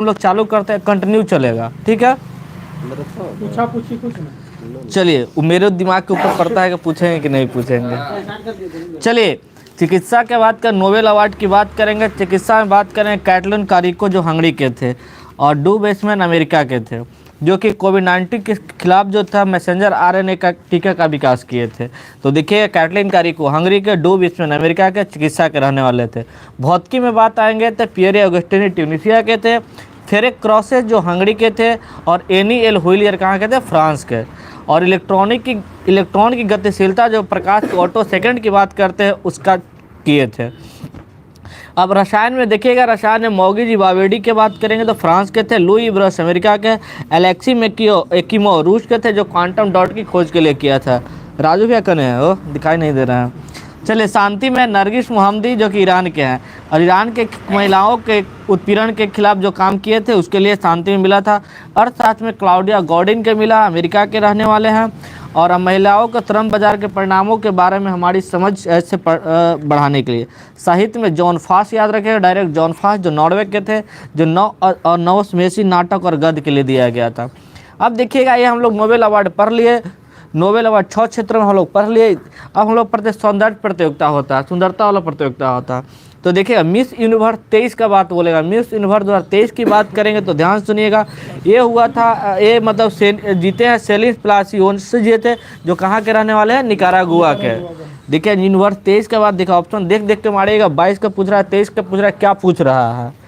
हम लोग चालू करते हैं, कंटिन्यू चलेगा, ठीक है। पूछा पूछी कुछ नहीं। चलिए, वो मेरे दिमाग के ऊपर पड़ता है कि पूछेंगे कि नहीं पूछेंगे। चलिए, चिकित्सा के बात कर, नोबेल अवार्ड की बात करेंगे। चिकित्सा में बात करें, कैटलिन कारिको जो हंगरी के थे और डू बेसमैन अमेरिका के थे, जो कि कोविड-19 के खिलाफ जो था मैसेंजर आरएनए का टीका का विकास किए थे। तो देखिए, कैटलिन कारिको हंगरी के, डू बेसमैन अमेरिका के चिकित्सा के रहने वाले थे। भौतिकी में बात आएंगे तो पियरे ऑगस्टिनी ट्यूनीशिया के थे, फेरेक क्रॉसेस जो हंगरी के थे, और एनी एल हुइलियर कहाँ के थे, फ्रांस के। और इलेक्ट्रॉन की गतिशीलता जो प्रकाश के ऑटो सेकंड की बात करते हैं उसका किए थे। अब रसायन में देखिएगा, रसायन में मौगी जी बावेडी की बात करेंगे तो फ्रांस के थे, लुई ब्रश अमेरिका के, एलेक्सी एकिमो रूस के थे जो क्वांटम डॉट की खोज के लिए किया था। राजू भैया कने हैं, वो दिखाई नहीं दे रहा है। चलिए, शांति में नरगिस मोहम्मदी जो कि ईरान के हैं, और ईरान के महिलाओं के उत्पीड़न के खिलाफ जो काम किए थे उसके लिए शांति में मिला था। अर्थशास्त्र में क्लाउडिया गॉर्डिन के मिला, अमेरिका के रहने वाले हैं। और अब महिलाओं के श्रम बाजार के परिणामों के बारे में हमारी समझ ऐसे बढ़ाने के लिए साहित्य में जॉन फास याद रखेगा, डायरेक्ट जॉन फास जो नॉर्वे के थे, जो नवोस्मेसी नाटक और गद्य के लिए दिया गया था। अब देखिएगा, ये हम लोग नोबेल अवार्ड पढ़ लिए, नोबेल अवार्ड 6 क्षेत्रों में हम लोग पढ़ लिए। अब हम लोग पढ़ते सौंदर्य प्रतियोगिता होता है, सुंदरता वाला प्रतियोगिता होता है। तो देखिएगा, मिस यूनिवर्स 23 का बात बोलेगा, मिस यूनिवर्स 2023 की बात करेंगे तो ध्यान सुनिएगा। ये हुआ था, ये मतलब जीते हैं सेलिस प्लासियोन्स जीते, जो कहाँ के रहने वाले हैं, निकारागुआ के। देखिए, यूनिवर्स 23 के बाद देखा ऑप्शन देख देख के मारिएगा, 22 का पूछ रहा है, 23 का पूछ रहा है, क्या पूछ रहा है।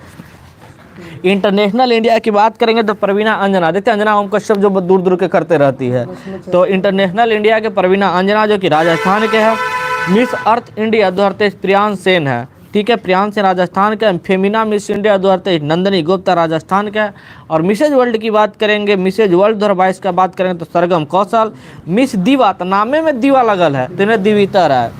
इंटरनेशनल इंडिया की बात करेंगे तो प्रवीणा अंजना, देखते हैं अंजना ओम कश्यप जो दूर दूर के करते रहती है, तो इंटरनेशनल इंडिया के प्रवीणा अंजना जो कि राजस्थान के हैं। Miss Earth India 2023 Priyansh Sen है, ठीक है, प्रियांश सेन राजस्थान के। फेमिना मिस इंडिया 2023 नंदनी गुप्ता राजस्थान के। और मिसेज वर्ल्ड की बात करेंगे, मिसेज वर्ल्ड 2022 का बात करेंगे तो सरगम कौशल। मिस दीवा, तो नामे में दीवा लगल है, तो इन्हें दिवितर है,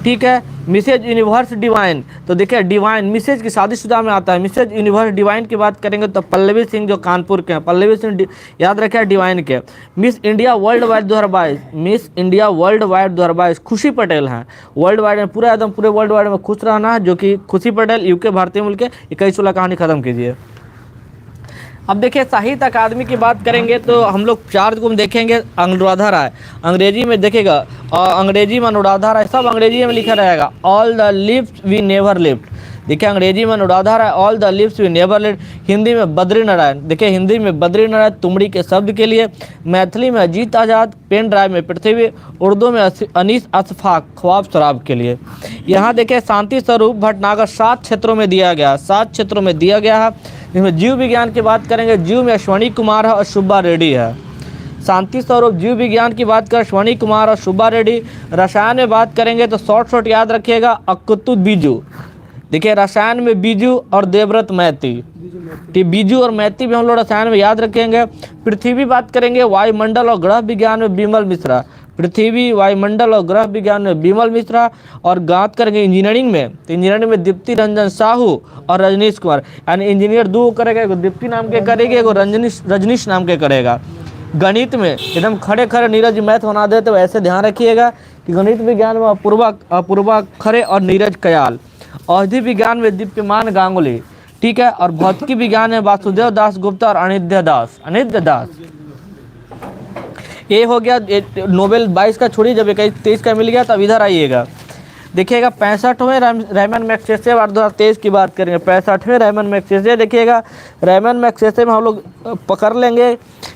ठीक है। मिसेज यूनिवर्स डिवाइन, तो देखिए डिवाइन मिसेज की शादीशुदा में आता है। मिसेज यूनिवर्स डिवाइन की बात करेंगे तो पल्लवी सिंह जो कानपुर के हैं, पल्लवी सिंह याद रखें डिवाइन के। Miss India world wide 2022, miss India world wide 2022 खुशी पटेल हैं। वर्ल्ड वाइड में पूरा एकदम पूरे वर्ल्ड वाइड में खुश रहना है, जो कि खुशी पटेल यूके भारतीय मूल के। 21 कहानी खत्म कीजिए। अब देखिए, साहित्य अकादमी की बात करेंगे तो हम लोग 4 गुण देखेंगे। अनुराधा राय, अंग्रेजी में देखिएगा, अंग्रेजी में अनुराधा राय, सब अंग्रेजी में लिखा रहेगा, all the lives we never lived. देखिए, अंग्रेजी में Anuradha Roy, all the lives we never lived. Hindi में बद्री नारायण, देखिए हिंदी में बद्री नारायण तुमड़ी के शब्द के लिए। मैथिली में अजीत आज़ाद, पेन ड्राइव में पृथ्वी। उर्दू में अनीस अशफाक, ख्वाब शराब के लिए। यहाँ देखिए, शांति स्वरूप भटनागर 7 क्षेत्रों में दिया गया, 7 क्षेत्रों में दिया गया है। इसमें जीव विज्ञान की बात करेंगे, जीव में अश्वनी कुमार है और सुब्बा रेड्डी है। शांति स्वरूप जीव विज्ञान की बात करें, अश्वनी कुमार और सुब्बा रेड्डी। रसायन में बात करेंगे तो शॉर्ट याद रखिएगा, अकुतु बीजू। देखिए, रसायन में बीजू और देवव्रत मैती, ठीक, बीजू और मैती भी हम लोग रसायन में याद रखेंगे। पृथ्वी बात करेंगे, वायुमंडल और ग्रह विज्ञान में बिमल मिश्रा, पृथ्वी वायुमंडल और ग्रह विज्ञान में बिमल मिश्रा। और बात करेंगे इंजीनियरिंग में, तो इंजीनियरिंग में दीप्ति रंजन साहू और रजनीश कुमार, यानी इंजीनियर 2 करेगा, एगो दीप्ति नाम के करेगी, एगो रजनीश नाम के करेगा। गणित में एकदम खड़े खड़े नीरज मैथ बना देते, तो ऐसे ध्यान रखिएगा कि गणित विज्ञान में अपूर्वा खरे और नीरज कयाल। औषधि विज्ञान में दीप्यमान गांगुली, ठीक है। और भौतिकी विज्ञान में वासुदेव दास गुप्ता और अनिद्य दास। ये हो गया नोबेल 22 का, छोड़िए, जब 21-23 का मिल गया तब इधर आइएगा। देखिएगा, 65वें रेमन मैग्सेसे अवार्ड 2023 की बात करेंगे, 65वें रेमन मैग्सेसे। देखिएगा, रेमन मैग्सेसे में हम लोग पकड़ लेंगे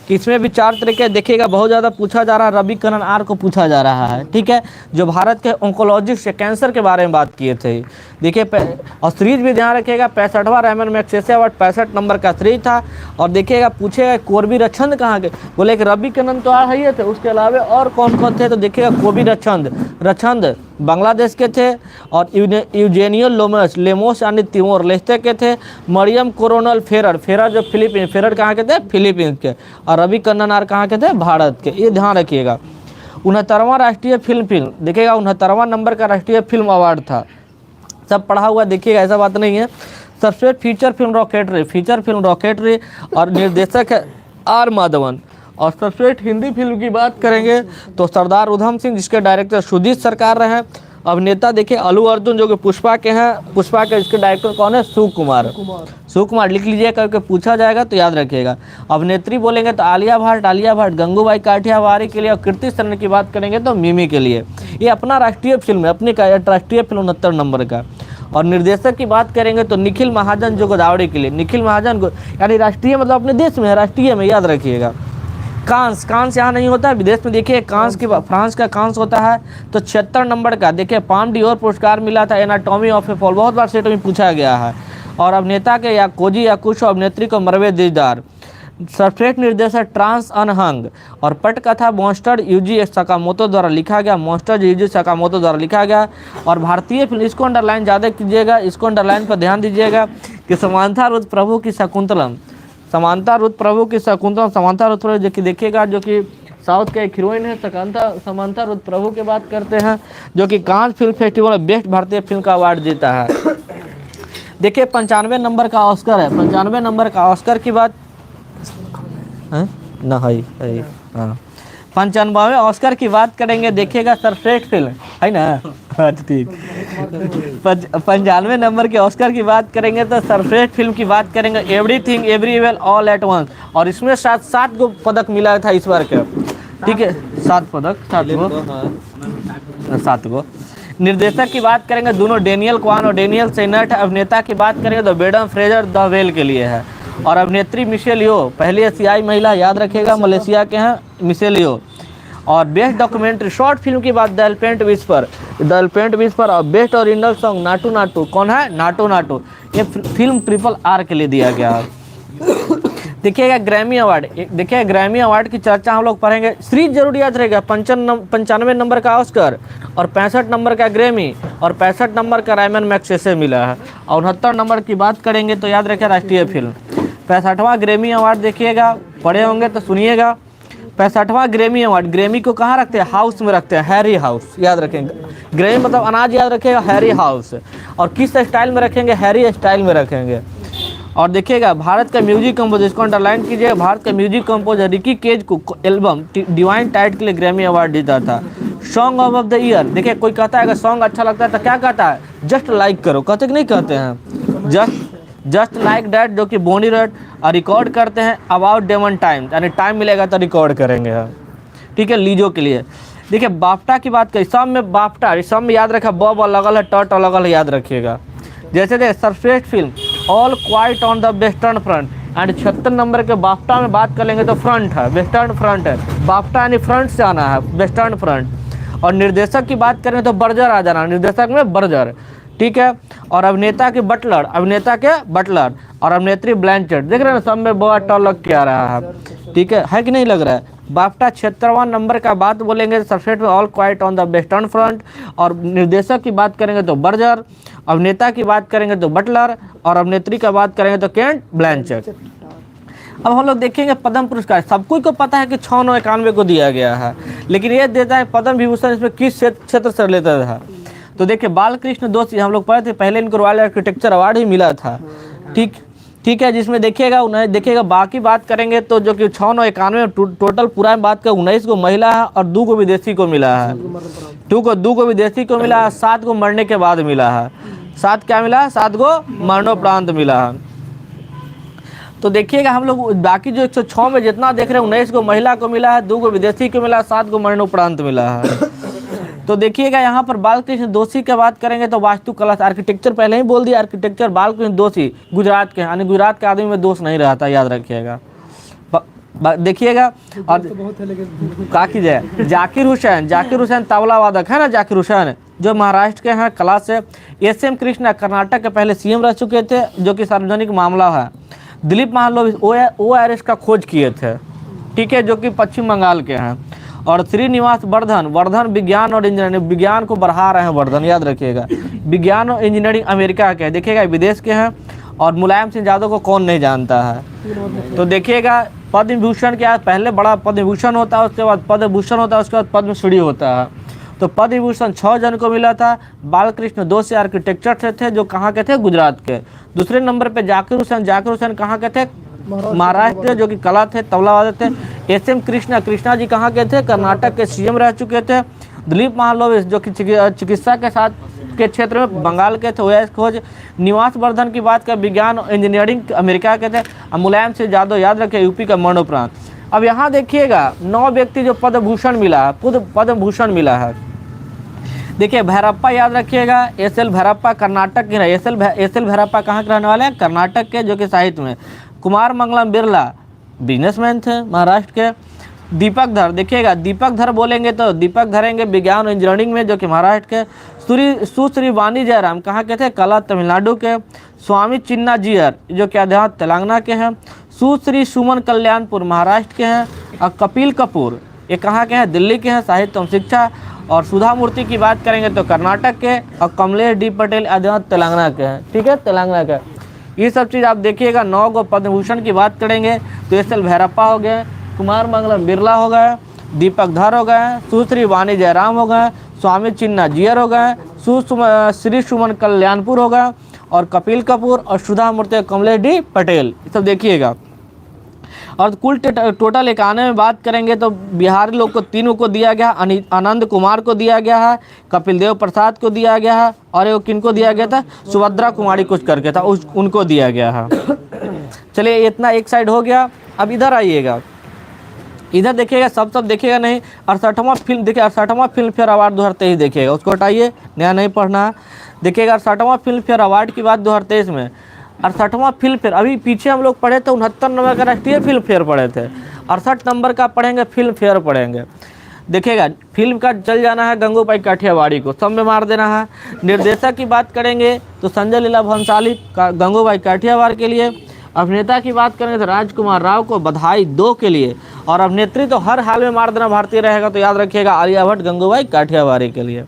कि इसमें भी 4 तरीके। देखिएगा, बहुत ज़्यादा पूछा जा रहा है, रवि किरण आर को पूछा जा रहा है, ठीक है, जो भारत के ऑन्कोलॉजिस्ट कैंसर के बारे में बात किए थे। देखिए, और सीरीज भी ध्यान रखिएगा, 65वां रेमन मैग्सेसे अवार्ड 65 नंबर का सीरीज था। और देखिएगा, पूछेगा कोरबी रचंद कहाँ के, बोले कि रवि किरण तो आ ही थे, उसके अलावा और कौन कौन थे, तो देखिएगा कोरबी रचंद बांग्लादेश के थे। और यूजेनियो लेमोस यानी तिमोर लेस्ते के थे। मरियम कोरोनल फेरर जो फिलीपींस, फेरर कहाँ के थे, फिलीपींस के। और रवि कन्नन आर कहाँ के थे, भारत के। ये ध्यान रखिएगा। 69वां राष्ट्रीय फिल्म, देखिएगा 69वां नंबर का राष्ट्रीय फिल्म अवार्ड था, सब पढ़ा हुआ, देखिएगा, ऐसा बात नहीं है। सर्वश्रेष्ठ फीचर फिल्म रॉकेटरी और निर्देशक है आर माधवन। और सर्वश्रेष्ठ हिंदी फिल्म की बात करेंगे तो सरदार उधम सिंह, जिसके डायरेक्टर सुजीत सरकार रहे। अभिनेता देखिए अल्लू अर्जुन जो कि पुष्पा के हैं, पुष्पा के इसके डायरेक्टर कौन है, सुकुमार। सुकुमार लिख लीजिए, करके पूछा जाएगा तो याद रखिएगा। अभिनेत्री बोलेंगे तो आलिया भट्ट, गंगूबाई काठियावाड़ी के लिए, और कृति सनन की बात करेंगे तो मिमी के लिए। ये अपना राष्ट्रीय फिल्म है, अपनी राष्ट्रीय फिल्म 69 नंबर का। और निर्देशक की बात करेंगे तो निखिल महाजन जो गोदावरी के लिए, निखिल महाजन को यानी राष्ट्रीय मतलब अपने देश में है, राष्ट्रीय में याद रखिएगा। कांस यहाँ नहीं होता है, विदेश में देखिए कांस के फ्रांस का कांस होता है। तो 76 नंबर का देखिए पाम डियोर पुरस्कार मिला था एनाटॉमी ऑफ ए फॉल, बहुत बार सेट में पूछा गया है। और अभिनेता के या कोजी या कुछ, अभिनेत्री को मरवे दिलदार। सर्वश्रेष्ठ निर्देशक ट्रांस अनहंग। और पटकथा मॉन्स्टर यूजी सकामोतो द्वारा लिखा गया, मॉन्स्टर यूजी सकामोतो द्वारा लिखा गया। और भारतीय फिल्म, इसको अंडरलाइन ज़्यादा कीजिएगा, इसको अंडरलाइन पर ध्यान दीजिएगा कि समांथा रुद्रप्रभु की शकुंतलम, समांथा रुद्रप्रभु की शकुंतलम, समांथा रुद्रप्रभु जो कि देखिएगा जो कि साउथ के एक हीरोइन है समांथा रुद्रप्रभु की बात करते हैं, जो कि कांस फिल्म फेस्टिवल में बेस्ट भारतीय फिल्म का अवार्ड जीता है। देखिए 95 नंबर का ऑस्कर है, 95 नंबर का ऑस्कर की बात है ना, है हाँ 95वें ऑस्कर की बात करेंगे, देखिएगा सर्वश्रेष्ठ फिल्म है ना, अच्छा ठीक। 95 नंबर के ऑस्कर की बात करेंगे तो सर्वश्रेष्ठ फिल्म की बात करेंगे everything everywhere all at once. और इसमें 7 गो पदक मिला था इस बार के, ठीक है 7 पदक, 7 गो। निर्देशक की बात करेंगे दोनों डेनियल क्वान और डेनियल सेनट। अभिनेता की बात करेंगे तो बेडम फ्रेजर द वेल के लिए है। और अभिनेत्री मिशेल यो, पहली एशियाई महिला, याद रखिएगा मलेशिया के हैं मिशेल यो। और बेस्ट डॉक्यूमेंट्री शॉर्ट फिल्म की बात द एलिफेंट विस्पर। और best original song Naatu Naatu, कौन है, नाटू नाटू, ये फिल्म RRR के लिए दिया गया है। देखिएगा ग्रैमी अवार्ड, देखिए ग्रैमी अवार्ड की चर्चा हम लोग पढ़ेंगे, सीरीज जरूर याद रहेगा। 95 नंबर का ऑस्कर और 65 नंबर का ग्रैमी और 65 नंबर का रायमन मैग्सेसे मिला है। और 69 नंबर की बात करेंगे तो याद रखें राष्ट्रीय फिल्म। 65वां ग्रैमी अवार्ड देखिएगा, पढ़े होंगे तो सुनिएगा। 65वां ग्रैमी अवार्ड, ग्रैमी को कहाँ रखते हैं, हाउस में रखते हैं, हैरी हाउस, याद रखेंगे। ग्रैमी मतलब अनाज, याद रखेगा हैरी हाउस। और किस स्टाइल में रखेंगे, हैरी स्टाइल में रखेंगे। और देखिएगा भारत का म्यूजिक कंपोजर, इसको अंडरलाइन कीजिएगा, भारत का म्यूजिक कंपोजर रिकी केज को एल्बम डिवाइन टाइड के लिए ग्रैमी अवार्ड जीता था। सॉन्ग ऑफ द ईयर, देखिए कोई कहता है अगर सॉन्ग अच्छा लगता है तो क्या कहता है, जस्ट लाइक करो, कहते कि नहीं कहते हैं, जस्ट लाइक डैट, जो कि बोनी रेड रिकॉर्ड करते हैं अबाउट डेमन टाइम, यानी टाइम मिलेगा तो रिकॉर्ड करेंगे हम, ठीक है, लीजो के लिए। देखिए बाफ्टा की बात करें, सब में बाफ्टा, सब में याद रखा बॉब अलग है, टट अलग है, याद रखिएगा। जैसे देखिए सर्वश्रेष्ठ film all quite on the western front, and 76 number के बाफ्टा में बात कर लेंगे तो फ्रंट है, वेस्टर्न फ्रंट है, बाफ्टा यानी फ्रंट से आना है, वेस्टर्न फ्रंट। और निर्देशक की बात करें तो बर्जर आ जाना, निर्देशक में बर्जर, ठीक है। और अभिनेता के बटलर, और अभिनेत्री ब्लैंचेट, देख रहे हैं सब में बहुत टॉलक क्या रहा है, ठीक है कि नहीं लग रहा है। बाफ्टा 76वां नंबर का बात बोलेंगे सर्वश्रेष्ठ में all quite on the western front. और निर्देशक की बात करेंगे तो बर्जर, अभिनेता की बात करेंगे तो बटलर, और अभिनेत्री का बात करेंगे तो केट ब्लैंचेट। अब हम लोग देखेंगे पद्म पुरस्कार, सबको को पता है कि 691 को दिया गया है, लेकिन ये देता है पद्म विभूषण इसमें किस क्षेत्र से लेता था। तो देखिए बालकृष्ण दोषी हम लोग पढ़े थे, पहले इनको रॉयल आर्किटेक्चर अवार्ड ही मिला था, ठीक है, जिसमें देखिएगा उन्हें देखिएगा। बाकी बात करेंगे तो जो कि 691 में टोटल पूरा में बात करें 19 को महिला है और 2 को विदेशी को मिला है, 2 को विदेशी को मिला है, 7 को मरने के बाद मिला है, 7 क्या मिला है, 7 को मरणोपरांत मिला है। तो देखिएगा हम लोग बाकी जो 106 में जितना देख रहे हैं 19 को महिला को मिला है, 2 को विदेशी को मिला है, 7 को मरणोपरांत मिला है। तो देखिएगा यहाँ पर बालकृष्ण दोषी की बात करेंगे तो वास्तुकला, आर्किटेक्चर पहले ही बोल दिया, आर्किटेक्चर बालकृष्ण दोषी गुजरात के, यानी गुजरात के आदमी में दोष नहीं रहता, याद रखिएगा। देखिएगा और क्या कीजिए जाकिर हुसैन तबला वादक है ना, जाकिर हुसैन जो महाराष्ट्र के हैं कला से। SM कृष्णा कर्नाटक के पहले CM रह चुके थे, जो कि सार्वजनिक मामला है। दिलीप महालोविस ORS का खोज किए थे, ठीक है, जो कि पश्चिम बंगाल के हैं। और श्रीनिवास वर्धन विज्ञान और इंजीनियरिंग, विज्ञान को बढ़ा रहे हैं वर्धन, याद रखिएगा। विज्ञान और इंजीनियरिंग अमेरिका के, देखिएगा विदेश के हैं। और मुलायम सिंह यादव को कौन नहीं जानता है। तो देखिएगा पद्म विभूषण क्या, पहले बड़ा पद्म विभूषण होता है, उसके बाद पद्म भूषण होता है, उसके बाद पद्मश्री होता है। तो पद्म विभूषण 6 जन को मिला था। बालकृष्ण दोषी आर्किटेक्चर से थे, जो कहाँ के थे, गुजरात के। दूसरे नंबर पे जाकिर हुसैन कहाँ के थे, महाराष्ट्र, जो कि कला थे, तबला वादक थे। SM कृष्णा जी कहाँ के थे, कर्नाटक के CM रह चुके थे। दिलीप महालोविस जो कि चिकित्सा के साथ के क्षेत्र में बंगाल के थे, वह खोज। निवास वर्धन की बात कर विज्ञान इंजीनियरिंग अमेरिका के थे। और मुलायम सिंह यादव याद रखे यूपी का मरणोपरांत। अब यहाँ देखिएगा 9 व्यक्ति जो पद्म भूषण मिला है, पद्म भूषण मिला है। देखिए भैरप्पा याद रखिएगा, एस.एल. भैरप्पा कर्नाटक के, एस.एल. भैरप्पा कहाँ के रहने वाले हैं, कर्नाटक के, जो कि साहित्य में। कुमार मंगलम बिरला बिजनेसमैन थे महाराष्ट्र के। दीपक धर देखिएगा, दीपक धर बोलेंगे तो दीपक धरेंगे विज्ञान और इंजीनियरिंग में, जो कि महाराष्ट्र के। सुश्री वाणी जयराम कहाँ के थे, कला तमिलनाडु के। स्वामी चिन्ना जियर जो कि अध्यात्म तेलंगाना के हैं। सुश्री सुमन कल्याणपुर महाराष्ट्र के हैं। और कपिल कपूर ये कहाँ के हैं, दिल्ली के हैं, साहित्य एवं शिक्षा। और सुधा मूर्ति की बात करेंगे तो कर्नाटक के। और कमलेश डी पटेल अध्यात्म तेलंगाना के हैं, ठीक है, तेलंगाना के। ये सब चीज़ आप देखिएगा। 9 को पद्म भूषण की बात करेंगे तो एस.एल. भैरप्पा हो गए, कुमार मंगलम बिरला हो गए, दीपक धर हो गए, सुश्री वाणी जयराम हो गए, स्वामी चिन्ना जियर हो गए, श्री सुमन कल्याणपुर हो गए, और कपिल कपूर और सुधा मूर्ति, कमलेश डी पटेल, ये सब देखिएगा। और कुल टोटल 91 में बात करेंगे तो बिहारी लोग को 3 को दिया गया, आनंद कुमार को दिया गया है, कपिल देव प्रसाद को दिया गया है, और वो किनको दिया गया था, सुभद्रा कुमारी कुछ करके था, उनको दिया गया है। चलिए इतना एक साइड हो गया। अब इधर आइएगा, इधर देखिएगा, सब देखिएगा नहीं। 68वां फिल्म देखिए, 68वां फिल्म फेयर अवार्ड 2023 देखिएगा, उसको हटाइए, नया नहीं पढ़ना है। देखिएगा 68वां फिल्म फेयर अवार्ड की बात 2023 में। 68वां फिल्म फेयर, अभी पीछे हम लोग पढ़े थे 69 नंबर का राष्ट्रीय फिल्म फेयर पढ़े थे, 68 नंबर का पढ़ेंगे फिल्म फेयर पढ़ेंगे। देखिएगा फिल्म का चल जाना है गंगूबाई काठियावाड़ी को, सब में मार देना है। निर्देशक की बात करेंगे तो संजय लीला भंसाली गंगूबाई काठियावाड़ के लिए। अभिनेता की बात करेंगे तो राजकुमार राव को बधाई 2 के लिए। और अभिनेत्री तो हर हाल में मार देना भारतीय रहेगा, तो याद रखिएगा आलिया भट्ट गंगूबाई काठियावाड़ी के लिए।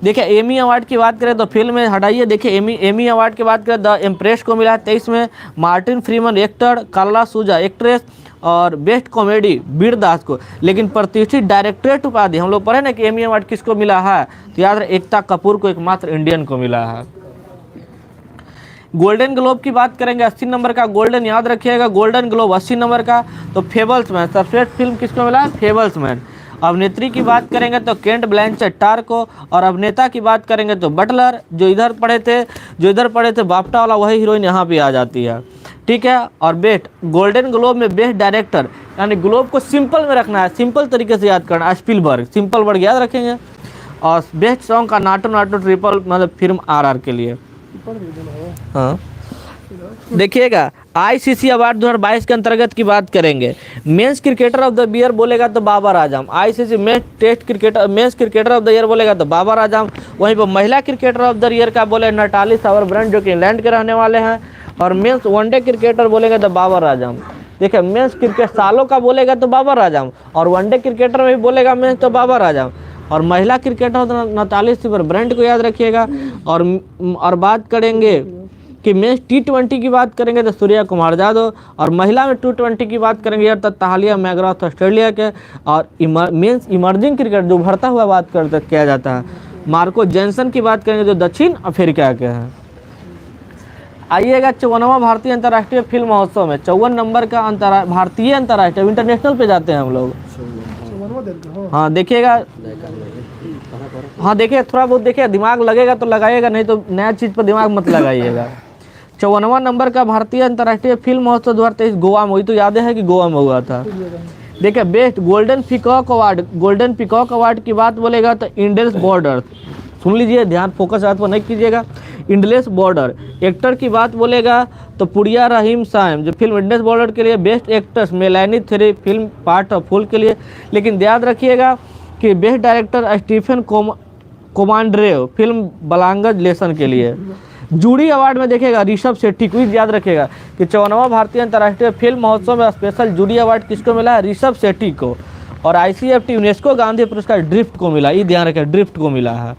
देखिए एमी अवार्ड की बात करें तो फिल्म में हटाइए। देखिए एमी अवार्ड की बात करें द एम्प्रेस को मिला है 23 में, मार्टिन फ्रीमन एक्टर, कार्ला सूजा एक्ट्रेस, और बेस्ट कॉमेडी वीर दास को। लेकिन प्रतिष्ठित डायरेक्टरेट उपाधि हम लोग पढ़े ना कि एमी अवार्ड किसको मिला है, तो याद रहे एकता कपूर को, एकमात्र इंडियन को मिला है। गोल्डन ग्लोब की बात करेंगे 80 नंबर का गोल्डन, याद रखिएगा गोल्डन ग्लोब 80 नंबर का। तो फेबल्समैन सर्वश्रेष्ठ फिल्म किसको मिला है, फेबल्समैन। अभिनेत्री की बात करेंगे तो केंट ब्लैंचेट टार को। और अभिनेता की बात करेंगे तो बटलर, जो इधर पढ़े थे बाफ्टा वाला, वही हीरोइन यहाँ पे आ जाती है, ठीक है। और बेस्ट गोल्डन ग्लोब में बेस्ट डायरेक्टर, यानी ग्लोब को सिंपल में रखना है, सिंपल तरीके से याद करना है, स्पीलबर्ग, सिंपल वर्ड याद रखेंगे। और बेस्ट सॉन्ग का नाटो नाटो ट्रिपल, मतलब फिल्म RR के लिए। हाँ देखिएगा ICC अवार्ड 2022 के अंतर्गत की बात करेंगे। Men's cricketer of the year बोलेगा तो Babar Azam. ICC men's cricketer of the year बोलेगा तो बाबर आजम। वहीं पर महिला क्रिकेटर ऑफ द ईयर का बोले नटाली सावरब्रंट, जो कि इंग्लैंड के रहने वाले हैं। और मेंस वनडे क्रिकेटर बोलेगा तो बाबर आजम। देखिए मेंस क्रिकेट सालों का बोलेगा तो बाबर आजम, और वनडे क्रिकेटर में भी बोलेगा मेंस तो बाबर आजम। और महिला क्रिकेटर नटाली सावरब्रंट को याद रखिएगा। और बात करेंगे कि मेंस T20 की बात करेंगे तो सूर्या कुमार यादव। और महिला में T20 की बात करेंगे यार तो तालिया मैग्राथ ऑस्ट्रेलिया के। और मेंस इमर्जिंग क्रिकेट जो उभरता हुआ बात करते किया जाता है, मार्को जेनसन की बात करेंगे जो दक्षिण अफ्रीका के हैं। आइएगा 54वां भारतीय अंतर्राष्ट्रीय फिल्म महोत्सव में 54 नंबर का भारतीय अंतर्राष्ट्रीय, इंटरनेशनल पे जाते हैं हम लोग। हाँ देखिएगा, हाँ देखिए थोड़ा बहुत देखिए, दिमाग लगेगा तो लगाइएगा, नहीं तो नया चीज़ पर दिमाग मत लगाइएगा। 54वां नंबर का भारतीय अंतर्राष्ट्रीय फिल्म महोत्सव 2023 गोवा में हुई, तो याद है कि गोवा में हुआ था। देखिए बेस्ट गोल्डन पीकॉक अवार्ड की बात बोलेगा तो इंडलेस बॉर्डर, सुन लीजिए ध्यान फोकस बात पर नहीं कीजिएगा। इंडलेस बॉर्डर एक्टर की बात बोलेगा तो पुड़िया रहीम साइम, जो फिल्म इंडलेस बॉर्डर के लिए। Best actress Melanie Thierry film part of fool के लिए। लेकिन याद रखिएगा कि best director Stephen Komandarev film Blaga's lesson के लिए। जूरी अवार्ड में देखिएगा ऋषभ शेट्टी, क्विज याद रखिएगा कि 54वां भारतीय अंतर्राष्ट्रीय फिल्म महोत्सव में स्पेशल जूरी अवार्ड किसको मिला है, ऋषभ शेट्टी को। और ICFT यूनेस्को गांधी पुरस्कार ड्रिफ्ट को मिला, ये ध्यान रखें ड्रिफ्ट को मिला है।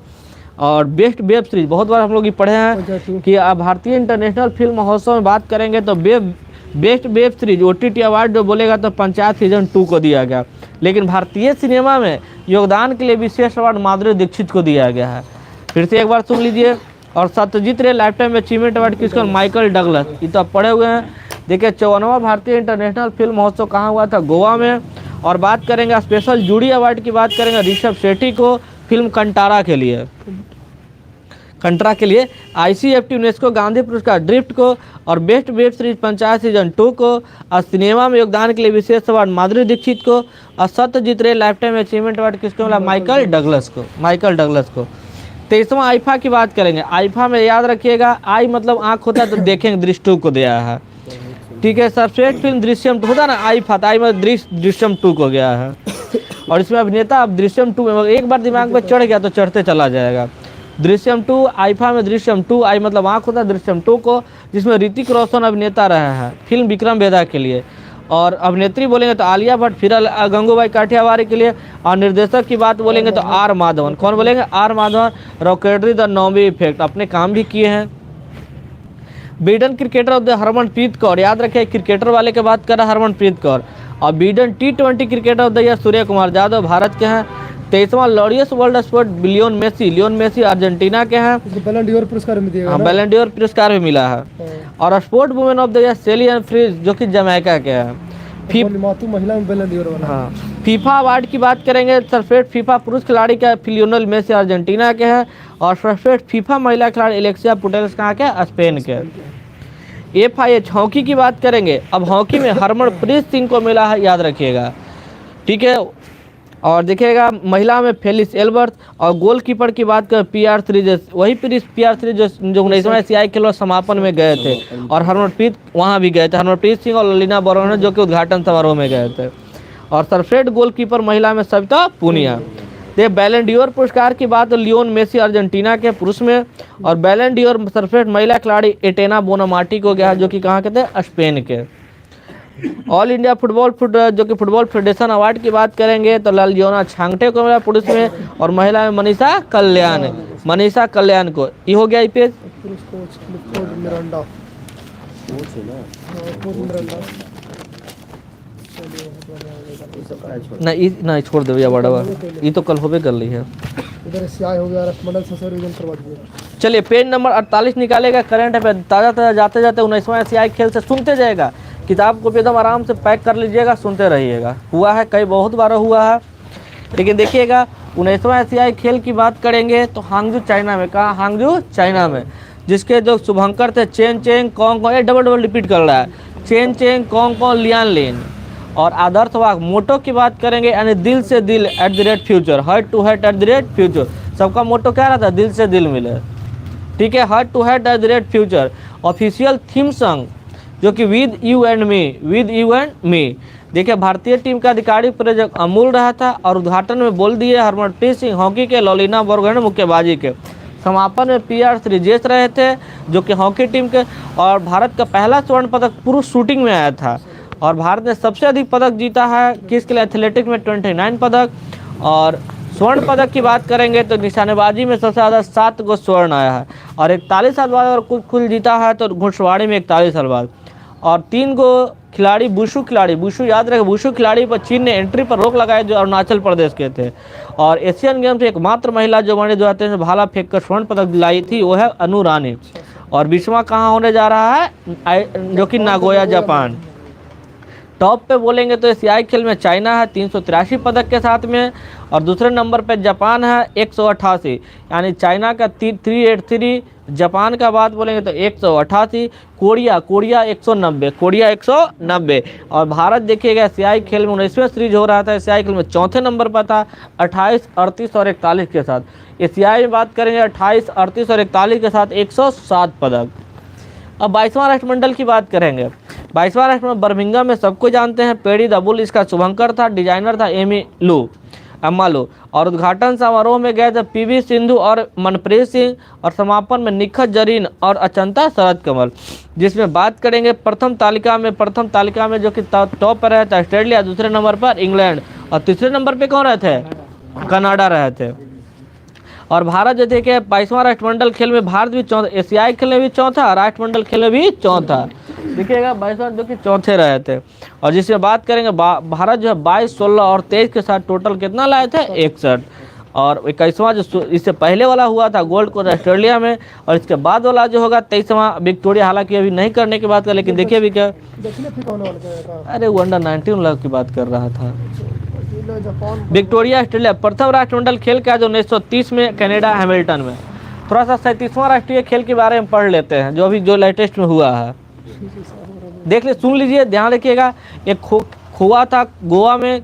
और बेस्ट वेब सीरीज बहुत बार हम लोग ये पढ़े हैं कि भारतीय इंटरनेशनल फिल्म महोत्सव में बात करेंगे तो best web series OTT award जो बोलेगा तो पंचायत सीजन 2 को दिया गया। लेकिन भारतीय सिनेमा में योगदान के लिए विशेष अवार्ड माधुरी दीक्षित को दिया गया है। फिर से एक बार सुन लीजिए। और सत्यजीत रे लाइफ टाइम अचीवमेंट अवार्ड किसको, माइकल डगलस, ये तो आप पढ़े हुए हैं। देखिए 54वां भारतीय इंटरनेशनल फिल्म महोत्सव कहाँ हुआ था, गोवा में। और बात करेंगे स्पेशल जूरी अवार्ड की बात करेंगे ऋषभ शेट्टी को फिल्म कंटारा के लिए, ICFT यूनेस्को गांधी पुरस्कार ड्रिफ्ट को, और best web series panchayat season 2 को, और सिनेमा में योगदान के लिए विशेष अवार्ड माधुरी दीक्षित को, और सत्यजीत रे लाइफ टाइम अचीवमेंट अवार्ड किसको मिला? माइकल डगलस को। 23वां आईफा की बात करेंगे। आईफा में याद रखिएगा, आई मतलब आँख होता है तो देखेंगे, दृष्टि को दिया है, ठीक है। सर्वश्रेष्ठ फिल्म दृश्यम 2 होता ना, आईफा था, आई मतलब दृश्यम 2 को गया है। और इसमें अभिनेता अब दृश्यम 2 में एक बार दिमाग में चढ़ गया तो चढ़ते चला जाएगा। दृश्यम 2 आईफा में दृश्यम 2, आई मतलब आँख होता है, दृश्यम 2 को, जिसमें ऋतिक रोशन अभिनेता रहा है फिल्म विक्रम वेदा के लिए। और अभिनेत्री बोलेंगे तो आलिया भट्ट, फिर गंगूबाई काठियावाड़ी के लिए। और निर्देशक की बात बोलेंगे तो आर माधवन। कौन बोलेंगे? R Madhavan. Rocketry the Nambi effect अपने काम भी किए हैं। बीडन cricketer of the Harmanpreet Kaur, याद रखिए क्रिकेटर वाले के बात कर रहा है हरमनप्रीत कौर। और बीडन T20 cricketer of the year Surya Kumar Yadav Bharat के हैं। 23वां Laureus world sport Lionel Messi Argentina के हैं। बैलन डी'ओर पुरस्कार भी दिया, बैलन डी'ओर पुरस्कार भी मिला है। और sport women of the year सेली एंन फ्रीज जो कि जमैका के हैं। महिला में बैलन डी'ओर वाला। हाँ, फीफा अवार्ड की बात करेंगे। सर्वश्रेष्ठ फीफा पुरुष खिलाड़ी का लियोनेल मेसी अर्जेंटीना के हैं। और सर्वश्रेष्ठ फीफा महिला खिलाड़ी एलेक्सिया पुटेल्स कहाँ के? स्पेन के। FIH हॉकी की बात करेंगे। अब हॉकी में हरमनप्रीत सिंह को मिला है, याद रखिएगा, ठीक है। और देखिएगा महिला में फेलिस एल्बर्ट। और गोलकीपर की बात करें PR3, वही PR3 जो 19वां एशियाई खेलों समापन में गए थे, और हरमनप्रीत वहाँ भी गए थे। हरमनप्रीत सिंह और ललिना बोरोन जो कि उद्घाटन समारोह में गए थे। और सर्वश्रेष्ठ गोलकीपर महिला में सविता पूनिया। ये बैलन डी'ओर पुरस्कार की बात लियोन मेसी अर्जेंटीना के पुरुष में। और बैलन डी'ओर सर्वश्रेष्ठ महिला खिलाड़ी एटेना बोनामाटी को गया, जो कि कहाँ के थे? स्पेन के। ऑल इंडिया जो कि फुटबॉल फेडरेशन अवार्ड की बात करेंगे तो ललजियोना छांगटे को मिला पुरुष में। और महिला में मनीषा कल्याण को। ये हो गया पेज। नहीं छोड़ दे भैया, बड़ा ये तो कल होबे कर ली है। इधर सियाह हो गया, रसमंडल से रिवीजन करवा दीजिए। चलिए पेज नंबर 48 निकालेगा। करंट अफेयर ताज़ा जाते 19वां एशियाई खेल से सुनते जाएगा। किताब को एकदम आराम से पैक कर लीजिएगा, सुनते रहिएगा। हुआ है कई बहुत बार हुआ है, लेकिन देखिएगा 19वां एशियाई खेल की बात करेंगे तो हांगजू चाइना में। कहा? हांगजू चाइना में। जिसके जो शुभंकर थे चेन चेंग कॉन्ग, ये डबल रिपीट कर रहा है, चेन चेंग कॉन्ग लियान लिन। और आदर्श वाक मोटो की बात करेंगे, यानी दिल से दिल @at future, heart to heart @at future. सबका मोटो क्या रहता है? दिल से दिल मिले, ठीक है, heart to heart @at future. Official theme song जो कि विद यू एंड मी। देखिए भारतीय टीम का अधिकारिक प्रयोजक अमूल रहा था। और उद्घाटन में बोल दिए हरमनप्रीत सिंह हॉकी के, ललिना बोरगोहेन मुक्केबाजी के। समापन में PR3 जेस रहे थे जो कि हॉकी टीम के। और भारत का पहला स्वर्ण पदक पुरुष शूटिंग में आया था। और भारत ने सबसे अधिक पदक जीता है किसके लिए? एथलेटिक्स में 29 पदक। और स्वर्ण पदक की बात करेंगे तो निशानेबाजी में सबसे ज़्यादा 7 गो स्वर्ण आया है। और 41 साल बाद अगर कुल जीता है तो घुड़सवारी में 41 साल बाद। और 3 गो खिलाड़ी बुशु याद रखे, बुशु खिलाड़ी पर चीन ने एंट्री पर रोक लगाई जो अरुणाचल प्रदेश के थे। और एशियन गेम्स में एकमात्र महिला जो मैंने 2023 में भाला फेंक कर स्वर्ण पदक दिलाई थी वो है अनु रानी। और 20वां कहाँ होने जा रहा है? जो कि नागोया जापान। टॉप पे बोलेंगे तो एशियाई खेल में चाइना है 383 पदक के साथ में। और दूसरे नंबर पे जापान है 188, यानी चाइना का 383, जापान का बात बोलेंगे तो 188। कोरिया 190। और भारत देखिएगा एशियाई खेल में 19वां सीरीज हो रहा था, एशियाई खेल में 4थे नंबर पर था 28, 38 और 41 के साथ। एशियाई में बात करेंगे 28, 38 और 41 के साथ 107 पदक। अब 22वां राष्ट्रमंडल की बात करेंगे। 22वां राष्ट्रमंडल बर्मिंघम में सबको जानते हैं, पेरी द बुल इसका शुभंकर था, डिजाइनर था अम्मा लू। और उद्घाटन समारोह में गए थे PV सिंधु और मनप्रीत सिंह। और समापन में निखत जरीन और अचंता शरद कमल। जिसमें बात करेंगे प्रथम तालिका में जो कि टॉप पर रहे थे ऑस्ट्रेलिया, दूसरे नंबर पर इंग्लैंड और तीसरे नंबर पर कौन रहे थे? कनाडा रहे थे। और भारत जो देखिए 22वां राष्ट्रमंडल खेल में भारत भी चौथा, एशियाई खेल में भी चौथा, राष्ट्रमंडल खेल में भी चौथा। देखिएगा 22वां जो कि चौथे रहे थे। और जिसमें बात करेंगे भारत जो है 22, 16 और 23 के साथ टोटल कितना लाए थे? 61। और 21वां जो इससे पहले वाला हुआ था गोल्ड कोस्ट ऑस्ट्रेलिया में, और इसके बाद वाला जो होगा 23वां विक्टोरिया, हालांकि अभी नहीं करने की बात कर, लेकिन देखिए अभी क्या, दक्षिण अफ्रीका होने वाला था। अरे वो अंडर-19 वाला की बात कर रहा था। जापान विक्टोरिया ऑस्ट्रेलिया प्रथम राष्ट्रमंडल खेल का जो 1930 में कनाडा हैमिल्टन में। थोड़ा सा 37वां राष्ट्रीय खेल के बारे में पढ़ लेते हैं जो अभी जो लेटेस्ट में हुआ है, देख ले, सुन लीजिए, ध्यान रखिएगा। एक हुआ था गोवा में,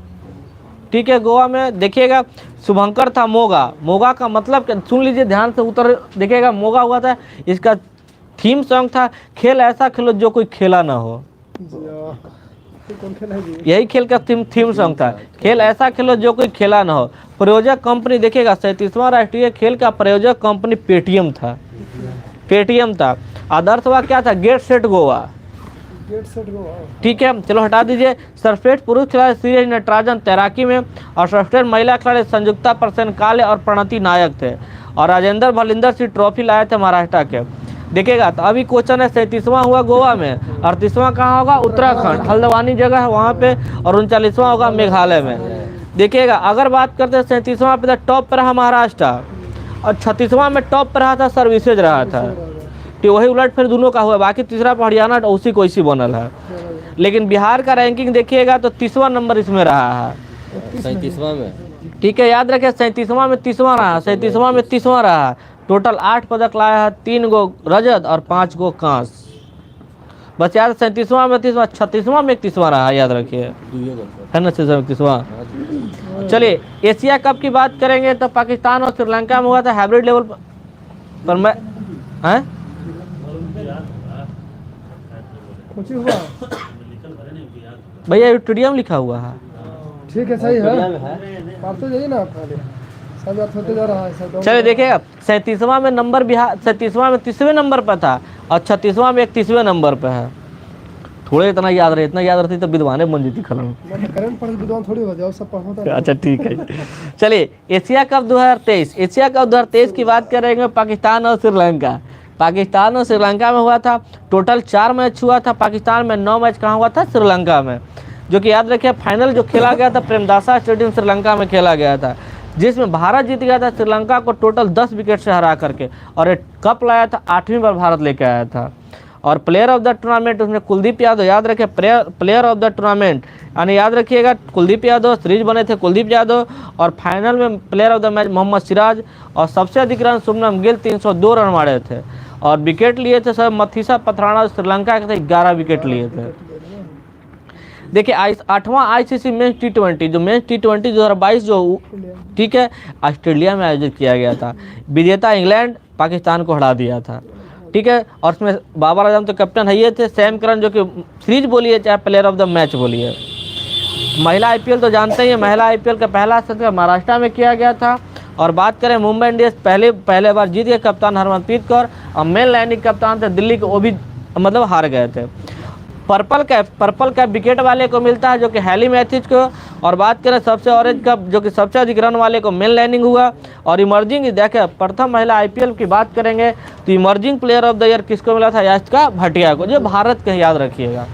ठीक है, गोवा में देखिएगा शुभंकर था मोगा। मोगा का मतलब सुन लीजिए ध्यान से, उत्तर देखिएगा, मोगा हुआ था, इसका थीम सॉन्ग था खेल ऐसा खेलो जो कोई खेला ना हो। कौन खेला है जी? यही खेल का थीम सॉन्ग था, खेल ऐसा खेलो जो कोई खेला ना हो। प्रायोजक कंपनी देखिएगा 37वां राष्ट्रीय खेल का प्रायोजक कंपनी पेटीएम था, पेटीएम था। आदर्श हुआ क्या था, get set Goa, get set go. ठीक है, चलो हटा दीजिए। सर्वश्रेष्ठ पुरुष खिलाड़ी सीरीज नटराजन तैराकी में, और सर्वश्रेष्ठ महिला खिलाड़ी संयुक्ता परसेन काले और प्रणति नायक थे, और राजेंद्र भलिंदर सिंह ट्रॉफी लाए थे महाराष्ट्र के। देखिएगा तो अभी क्वेश्चन है 37वां हुआ गोवा में, 38वां कहाँ होगा, उत्तराखंड हल्द्वानी जगह है वहाँ पे, और 39वां होगा मेघालय में। देखिएगा अगर बात करते हैं 37वां पे, तो टॉप पर रहा महाराष्ट्र, और 36वां में टॉप पर रहा था सर्विसेज रहा था, तो वही उलट फिर दोनों का हुआ। बाकी तीसरा हरियाणा उसी को इसी बनल है, लेकिन बिहार का रैंकिंग देखिएगा तो 30वां नंबर इसमें रहा है, 37वां में। ठीक है, याद रखें 37वां में 30वां रहा, 37वां में 30वां रहा। टोटल 8 पदक लाया है, 3 गो रजत और 5 गो कांस। बस याद 37वां में 30वां, 36वां में 31वां रहा, याद रखिए, है ना, 31वां। चलिए एशिया कप की बात करेंगे तो पाकिस्तान और श्रीलंका में हुआ था हाइब्रिड लेवल पर। मैं हैं कुछ हुआ भैया, स्टेडियम लिखा हुआ है, ठीक है, सही है, पढ़ते जाइए ना आप, पहले सब याद होते जा रहा है सब। चलिए देखिएगा 37वां में नंबर बिहार 37वां में 30वें नंबर पर था, और 36वां में 31वें नंबर पर है। थोड़े इतना याद रहे, इतना याद रहती तो विद्वान बन जाती खलम। करंट पर विद्वान थोड़ी हो जाओ, सब पढ़ो। अच्छा ठीक है, चलिए एशिया कप 2023, एशिया कप 2023 की बात करेंगे। पाकिस्तान और श्रीलंका, पाकिस्तान और श्रीलंका में हुआ था। टोटल 4 मैच हुआ था पाकिस्तान में, 9 मैच कहाँ हुआ था, श्रीलंका में। जो कि याद रखिए फाइनल जो खेला गया था प्रेमदासा स्टेडियम श्रीलंका में खेला गया था, जिसमें भारत जीत गया था श्रीलंका को टोटल 10 विकेट से हरा करके, और एक कप लाया था, 8वीं बार भारत लेके आया था। और प्लेयर ऑफ द टूर्नामेंट उसमें कुलदीप यादव, याद रखिए प्लेयर ऑफ द टूर्नामेंट, यानी याद रखिएगा कुलदीप यादव, सीरीज बने थे कुलदीप यादव, और फाइनल में player of the match Mohammed Siraj, और सबसे अधिक रन शुभमन गिल 302 रन मारे थे, और विकेट लिए थे सब मथीसा पथराना श्रीलंका के थे, 11 विकेट लिए थे। देखिए 8वां आईसीसी मेंस T20 जो मेंस T20 2022 जो, ठीक है, ऑस्ट्रेलिया में आयोजित किया गया था। विजेता इंग्लैंड पाकिस्तान को हरा दिया था, ठीक है, और उसमें बाबर आजम तो कैप्टन है ये थे, सैम करन जो कि सीरीज बोलिए चाहे प्लेयर ऑफ द मैच बोलिए। महिला आईपीएल तो जानते ही हैं, महिला आईपीएल का पहला सत्र महाराष्ट्र में किया गया था। और बात करें मुंबई इंडियंस पहले बार जीत गए, कप्तान हरमनप्रीत कौर, और मेन लाइनिंग कप्तान थे दिल्ली के, वो भी मतलब हार गए थे। पर्पल कैप विकेट वाले को मिलता है जो कि हैली मैथ्यूज को। और बात करें सबसे ऑरेंज कप जो कि सबसे अधिक रन वाले को मेन लाइनिंग हुआ। और इमर्जिंग देखें प्रथम महिला आईपीएल की बात करेंगे तो emerging player of the year किसको मिला था, याचिका भाटिया को, जो भारत के, याद रखिएगा।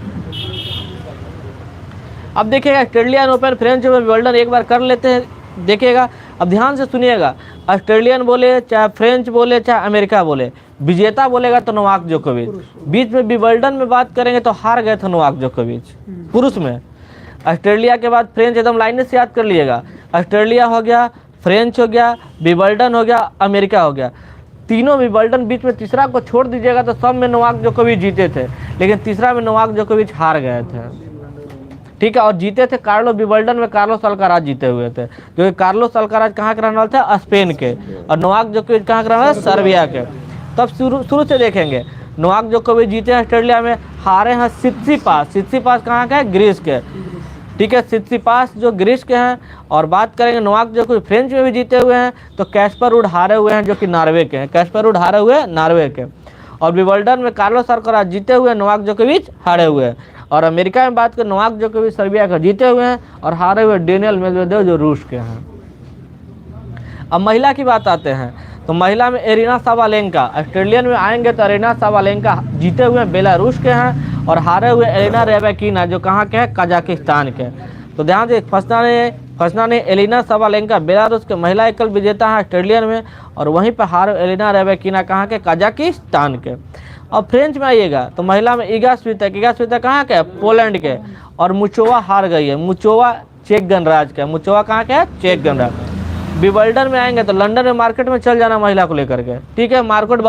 अब देखिएगा ऑस्ट्रेलियन ओपन फ्रेंच में विंबलडन एक बार कर लेते हैं, देखिएगा अब ध्यान से सुनिएगा। ऑस्ट्रेलियन बोले चाहे फ्रेंच बोले चाहे अमेरिका बोले, विजेता बोलेगा तो नोवाक जोकोविच। बीच में विंबलडन में बात करेंगे तो हार गए थे नोवाक जोकोविच पुरुष में। ऑस्ट्रेलिया के बाद फ्रेंच, एकदम लाइन से याद कर लीजिएगा, ऑस्ट्रेलिया हो गया, फ्रेंच हो गया, विंबलडन हो गया, अमेरिका हो गया। तीनों विंबलडन, बीच में तीसरा को छोड़ दीजिएगा तो सब में नोवाक जोकोविच जीते थे, लेकिन तीसरा में नोवाक जोकोविच हार गए थे, ठीक है। और जीते थे कार्लो विंबलडन में कार्लोस अल्काराज जीते हुए थे, जो कि कार्लोस अल्काराज कहाँ के रहने वाले थे, स्पेन के, और नोवाक जोकोविच कहाँ के रहने वाले, सर्बिया के। तब शुरू से देखेंगे, नोवाक जोकोविच जीते हैं ऑस्ट्रेलिया में, हारे हैं सित्सिपास कहाँ के, ग्रीस के, ठीक है, सित्सिपास जो ग्रीस के हैं। और बात करेंगे नोवाक जोकोविच फ्रेंच में भी जीते हुए हैं, तो कैस्पर रूड हारे हुए हैं जो कि नॉर्वे के हैं, कैस्पर रूड हारे हुए हैं नॉर्वे के। और विंबलडन में कार्लोस अल्काराज जीते हुए, नोवाक जोकोविच हारे हुए हैं। और अमेरिका में बात करें, नोवाक जोकोविच सर्बिया का जीते हुए हैं, और हारे हुए डेनियल मेदवेदेव जो रूस के हैं। अब महिला की बात आते हैं, तो महिला में एरिना साबालेंका, ऑस्ट्रेलियन में आएंगे तो एरिना साबालेंका जीते हुए बेलारूस के हैं, और हारे हुए एलिना रेबैकिना जो कहाँ के हैं, कजाकिस्तान के। तो ध्यान से फंसना नहीं है, फसना ने एलिना सबालेंका बेलारूस के महिला एकल विजेता हैं ऑस्ट्रेलियन में, और वहीं पर हार एलिना रेबेकिना कहाँ के, कजाकिस्तान के। और फ्रेंच में आइएगा तो महिला में ईगा स्वितेक कहाँ के, पोलैंड के, और मुचोवा हार गई है। मुचोवा चेक गणराज्य का, मुचोवा कहाँ के है, चेक गणराज्य। विबल्डन में आएंगे तो लंदन में मार्केट में चल जाना महिला को लेकर के, ठीक है। मार्केट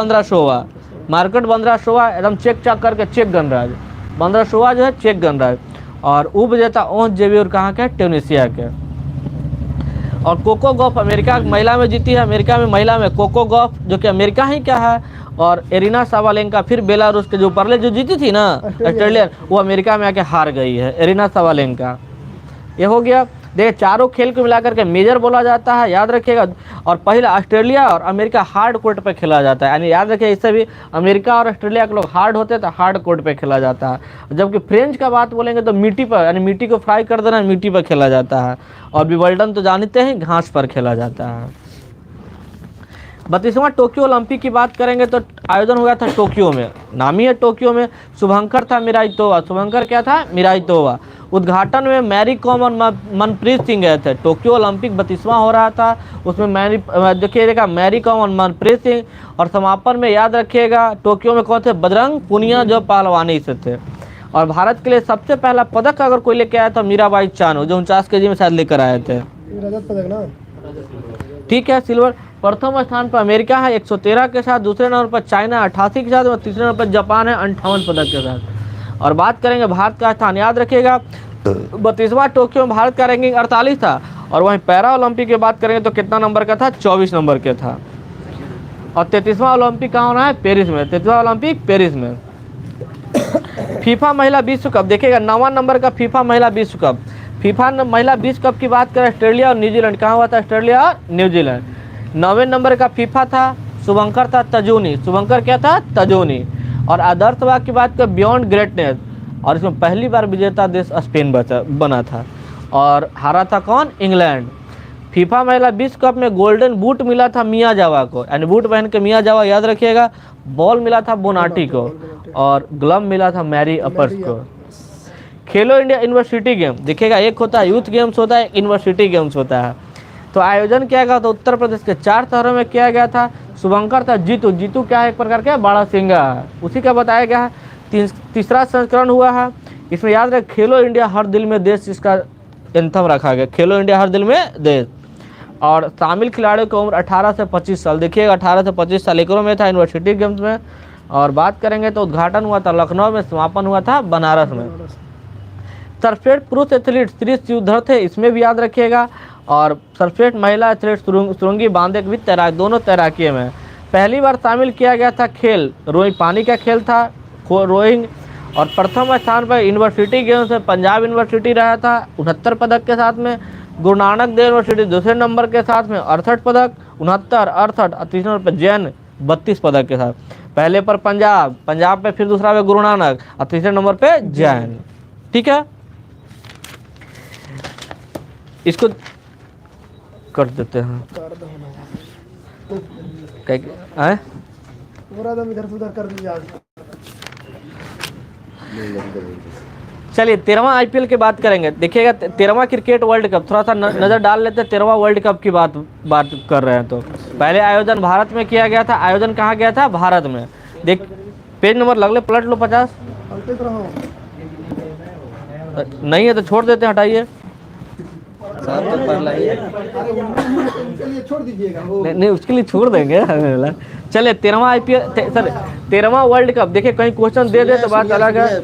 बंद्राशोवा एकदम चेक चाक करके, चेक गणराज्य, बंद्राशोवा जो है चेक गणराज्य। और उपविजेता ओंस जेवियर कहाँ के, ट्यूनीशिया के। और कोको गॉफ अमेरिका महिला में जीती है, अमेरिका में महिला में कोको गॉफ जो कि अमेरिका ही क्या है। और एरिना साबालेंका फिर बेलारूस के जो पहले जो जीती थी ना ऑस्ट्रेलिया, वो अमेरिका में आके हार गई है, एरिना साबालेंका। ये हो गया। देखिए चारों खेल को मिलाकर के मेजर बोला जाता है, याद रखिएगा। और पहला ऑस्ट्रेलिया और अमेरिका हार्ड कोर्ट पे खेला जाता है, यानी याद रखिए इससे भी अमेरिका और ऑस्ट्रेलिया के लोग हार्ड होते हैं तो हार्ड कोर्ट पे खेला जाता है। जबकि फ्रेंच का बात बोलेंगे तो मिट्टी पर, यानी मिट्टी को फ्राई कर देना, मिट्टी पर खेला जाता है। और विबल्डन तो जानते हैं घास पर खेला जाता है। 32वां टोक्यो ओलंपिक की बात करेंगे तो आयोजन हुआ था टोक्यो में, नामी है टोक्यो में। शुभंकर था मिराइतोवा, शुभंकर क्या था, मिराइतोवा। उद्घाटन में मैरी कॉम और मनप्रीत सिंह गए थे। टोक्यो ओलंपिक 32वां हो रहा था, उसमें देखिएगा मैरी कॉम और मनप्रीत सिंह। और समापन में याद रखिएगा टोक्यो में कौन थे, बजरंग पुनिया जो पहलवानी से थे। और भारत के लिए सबसे पहला पदक अगर कोई लेके आया था मीराबाई चानू, जो 49 kg में शायद लेकर आए थे, रजत पदक ना, ठीक है। सिल्वर। प्रथम स्थान पर अमेरिका है 113 के साथ, दूसरे नंबर पर चाइना 88 के साथ, और तीसरे नंबर पर जापान है 58 पदक के साथ। और बात करेंगे भारत का स्थान, याद रखिएगा 32वां टोक्यो में भारत का रैंकिंग 48 था। और वहीं पैरा ओलंपिक की बात करेंगे तो कितना नंबर का था, 24 नंबर के था। और 33वां ओलंपिक कहाँ होना है, पेरिस में, 33वां ओलंपिक पेरिस में। फीफा महिला विश्व कप देखिएगा 9वां नंबर का फीफा महिला विश्व कप। फीफा महिला विश्व कप की बात करें ऑस्ट्रेलिया और न्यूजीलैंड, कहाँ हुआ था, ऑस्ट्रेलिया और न्यूजीलैंड। 9वें नंबर का फीफा था, शुभंकर था तजूनी, शुभंकर क्या था, तजूनी। और आदर्शवाद की बात करें बियॉन्ड ग्रेटनेस, और इसमें पहली बार विजेता देश स्पेन बना था। और हारा था कौन, इंग्लैंड। फीफा महिला विश्व कप में गोल्डन बूट मिला था मिया जावा को, यानी बूट पहन के मिया जावा, याद रखिएगा। बॉल मिला था बोनाटी को, और ग्लव मिला था मैरी अपर्स को। खेलो इंडिया यूनिवर्सिटी गेम देखिएगा, एक होता है यूथ गेम्स होता है, यूनिवर्सिटी गेम्स होता है। तो आयोजन किया गया था उत्तर प्रदेश के 4 शहरों में किया गया था। शुभंकर था जीतू, जीतू क्या है, एक प्रकार का बड़ा सिंगा है, उसी का बताया गया है। तीसरा संस्करण हुआ है, इसमें याद रखें खेलो इंडिया हर दिल में देश, इसका एंथम रखा गया, खेलो इंडिया हर दिल में देश। और शामिल खिलाड़ियों की उम्र 18 से 25 साल, देखिएगा 18 से 25 साल एकरों में था यूनिवर्सिटी गेम्स में। और बात करेंगे तो उद्घाटन हुआ था लखनऊ में, समापन हुआ था बनारस में। सरफेट पुरुष एथलीट श्री शिवधर थे, इसमें भी याद रखिएगा। और सरफेट महिला एथलीट सुरंगी बांधे भी दोनों तैराकी में पहली बार शामिल किया गया था। खेल रोइंग, पानी का खेल था रोइंग। और प्रथम स्थान पर यूनिवर्सिटी गेम्स में पंजाब यूनिवर्सिटी रहा था 69 पदक के साथ में। गुरु नानक देव यूनिवर्सिटी दूसरे नंबर के साथ में 68 पदक, 69, 68। और तीसरे नंबर पर जैन 32 पदक के साथ। पहले पर पंजाब पे, फिर दूसरा पे गुरु नानक, और तीसरे नंबर पे जैन, ठीक है। इसको कर देते हैं, पूरा दम इधर से उधर कर दीजिए। चलिए 13वां आईपीएल की बात करेंगे, देखिएगा 13वां क्रिकेट वर्ल्ड कप, थोड़ा सा नज़र डाल लेते हैं 13वां वर्ल्ड कप की बात कर रहे हैं। तो पहले आयोजन भारत में किया गया था, आयोजन कहाँ गया था, भारत में। देख पेज नंबर लगले पलट लो 50, नहीं है तो छोड़ देते हैं, हटाइए, छोड़ दीजिएगा, नहीं उसके लिए छोड़ देंगे। चलिए 13वां आईपीएल, सर 13वां वर्ल्ड कप, देखिए कहीं क्वेश्चन दे दे तो बात अलग है।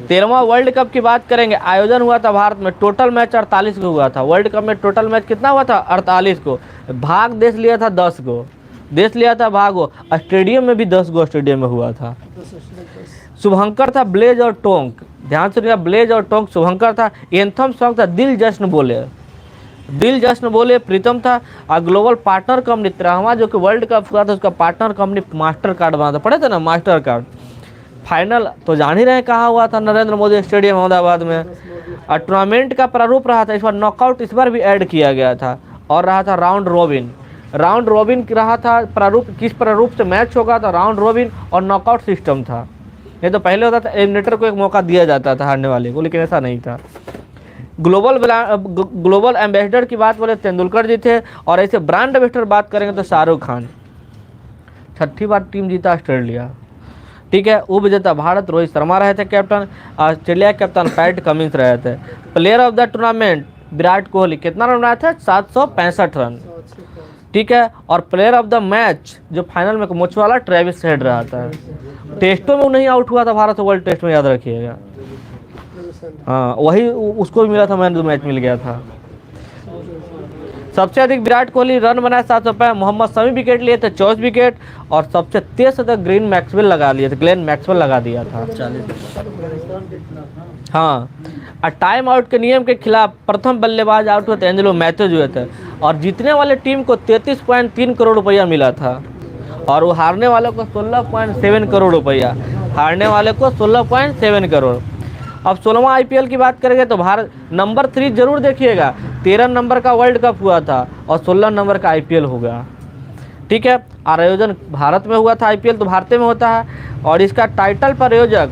13वां वर्ल्ड कप की बात करेंगे, आयोजन हुआ था भारत में, टोटल मैच 48 को हुआ था। वर्ल्ड कप में टोटल मैच कितना हुआ था, 48 को। भाग देश लिया था 10 को, देश लिया था भाग हो। स्टेडियम में भी 10 गो स्टेडियम में हुआ था। शुभंकर था ब्लेज और टोंक, ध्यान से लिया, ब्लेज और टोंक शुभंकर था। एंथम सॉन्ग था दिल जश्न बोले, दिल जश्न बोले प्रीतम था। और ग्लोबल पार्टनर कंपनी 13वां जो कि वर्ल्ड कप हुआ था उसका पार्टनर कंपनी मास्टर कार्ड बना था, पढ़े थे ना मास्टर कार्ड। फाइनल तो जान ही रहे कहाँ हुआ था, नरेंद्र मोदी स्टेडियम अहमदाबाद में। और टूर्नामेंट का प्रारूप रहा था इस बार नॉकआउट, इस बार भी ऐड किया गया था। और रहा था राउंड रोबिन, राउंड रोबिन रहा था प्रारूप, किस प्रारूप से मैच होगा तो राउंड रोबिन और नॉकआउट सिस्टम था। ये तो पहले होता था एलिमिनेटर को एक मौका दिया जाता था हारने वाले को, लेकिन ऐसा नहीं था। ग्लोबल एम्बेसडर की बात बोले तेंदुलकर जी थे, और ऐसे ब्रांड एम्बेसडर बात करेंगे तो शाहरुख खान। 6ठी बार टीम जीता ऑस्ट्रेलिया, ठीक है। उप विजेता भारत, रोहित शर्मा रहे थे कैप्टन। ऑस्ट्रेलिया के कप्तान पैट कमिंस रहे थे। Player of the tournament Virat Kohli, कितना रन बनाए थे? 765 रन, ठीक है। और प्लेयर ऑफ द मैच जो फाइनल में मुछ वाला ट्रेविस हेड रहा था। टेस्टों में वो नहीं आउट हुआ था भारत वर्ल्ड टेस्ट में, याद रखिएगा। हाँ, वही उसको भी मिला था, मैन ऑफ द मैच मिल गया था। सबसे अधिक विराट कोहली रन बनाए 705, मोहम्मद शमी विकेट लिए थे 24 विकेट, और सबसे तेज शतक ग्लेन मैक्सवेल लगा दिया था। हाँ, और टाइम आउट के नियम के खिलाफ प्रथम बल्लेबाज आउट हुए थे एंजेलो मैथ्यूज हुए थे, और जीतने वाले टीम को 33.3 करोड़ रुपया मिला था, और वो हारने वाले को 16.7 करोड़ रुपया, हारने वाले को 16.7 करोड़। अब 16वां आईपीएल की बात करेंगे तो भारत नंबर 3 जरूर देखिएगा। 13 नंबर का वर्ल्ड कप हुआ था और 16 नंबर का आईपीएल होगा, ठीक है। और आयोजन भारत में हुआ था, आईपीएल तो भारत में होता है, और इसका टाइटल प्रायोजक,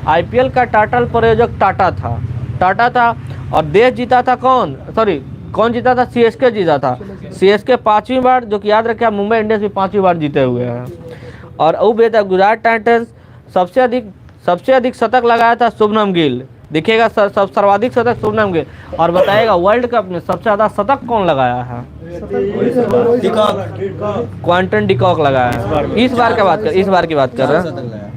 आईपीएल का टाइटल प्रायोजक टाटा था। और देश जीता था कौन जीता था? सीएसके जीता था। सीएसके 5वीं बार, जो कि याद रखें मुंबई इंडियंस भी 5वीं बार जीते हुए हैं। और उप विजेता गुजरात टाइटंस। सबसे अधिक शतक लगाया था शुभमन गिल, देखिएगा सर्वाधिक शतक शुभमन गिल। और बताइएगा वर्ल्ड कप में सबसे ज़्यादा शतक कौन लगाया है? क्वांटन डिकॉक लगाया है। इस बार की बात कर रहे हैं।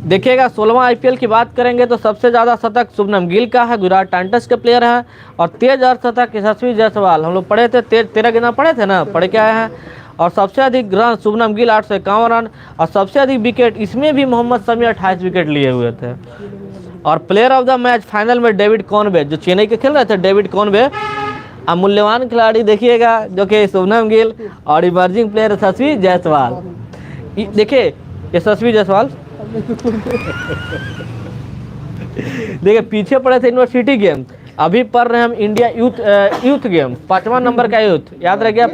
देखिएगा 16वां आईपीएल की बात करेंगे तो सबसे ज़्यादा शतक शुभमन गिल का है, गुजरात टाइटंस के प्लेयर हैं। और तेज अर्धशतक यशस्वी जायसवाल, हम लोग पढ़े थे 13 गिना पढ़े थे ना, पढ़ के आए हैं। और सबसे अधिक रन शुभमन गिल 851 रन, और सबसे अधिक विकेट इसमें भी मोहम्मद शमी 28 विकेट लिए हुए थे। और player of the match final में डेविड कॉनवे, जो चेन्नई के खेल रहे थे, डेविड कॉनवे। अब मूल्यवान खिलाड़ी देखिएगा जो कि शुभमन गिल, और इमर्जिंग प्लेयर यशस्वी जायसवाल। देखिए यशस्वी जायसवाल देखिए पीछे पड़े थे यूनिवर्सिटी गेम, अभी पढ़ रहे हैं हम इंडिया यूथ गेम, 5वां नंबर का यूथ, याद रह गया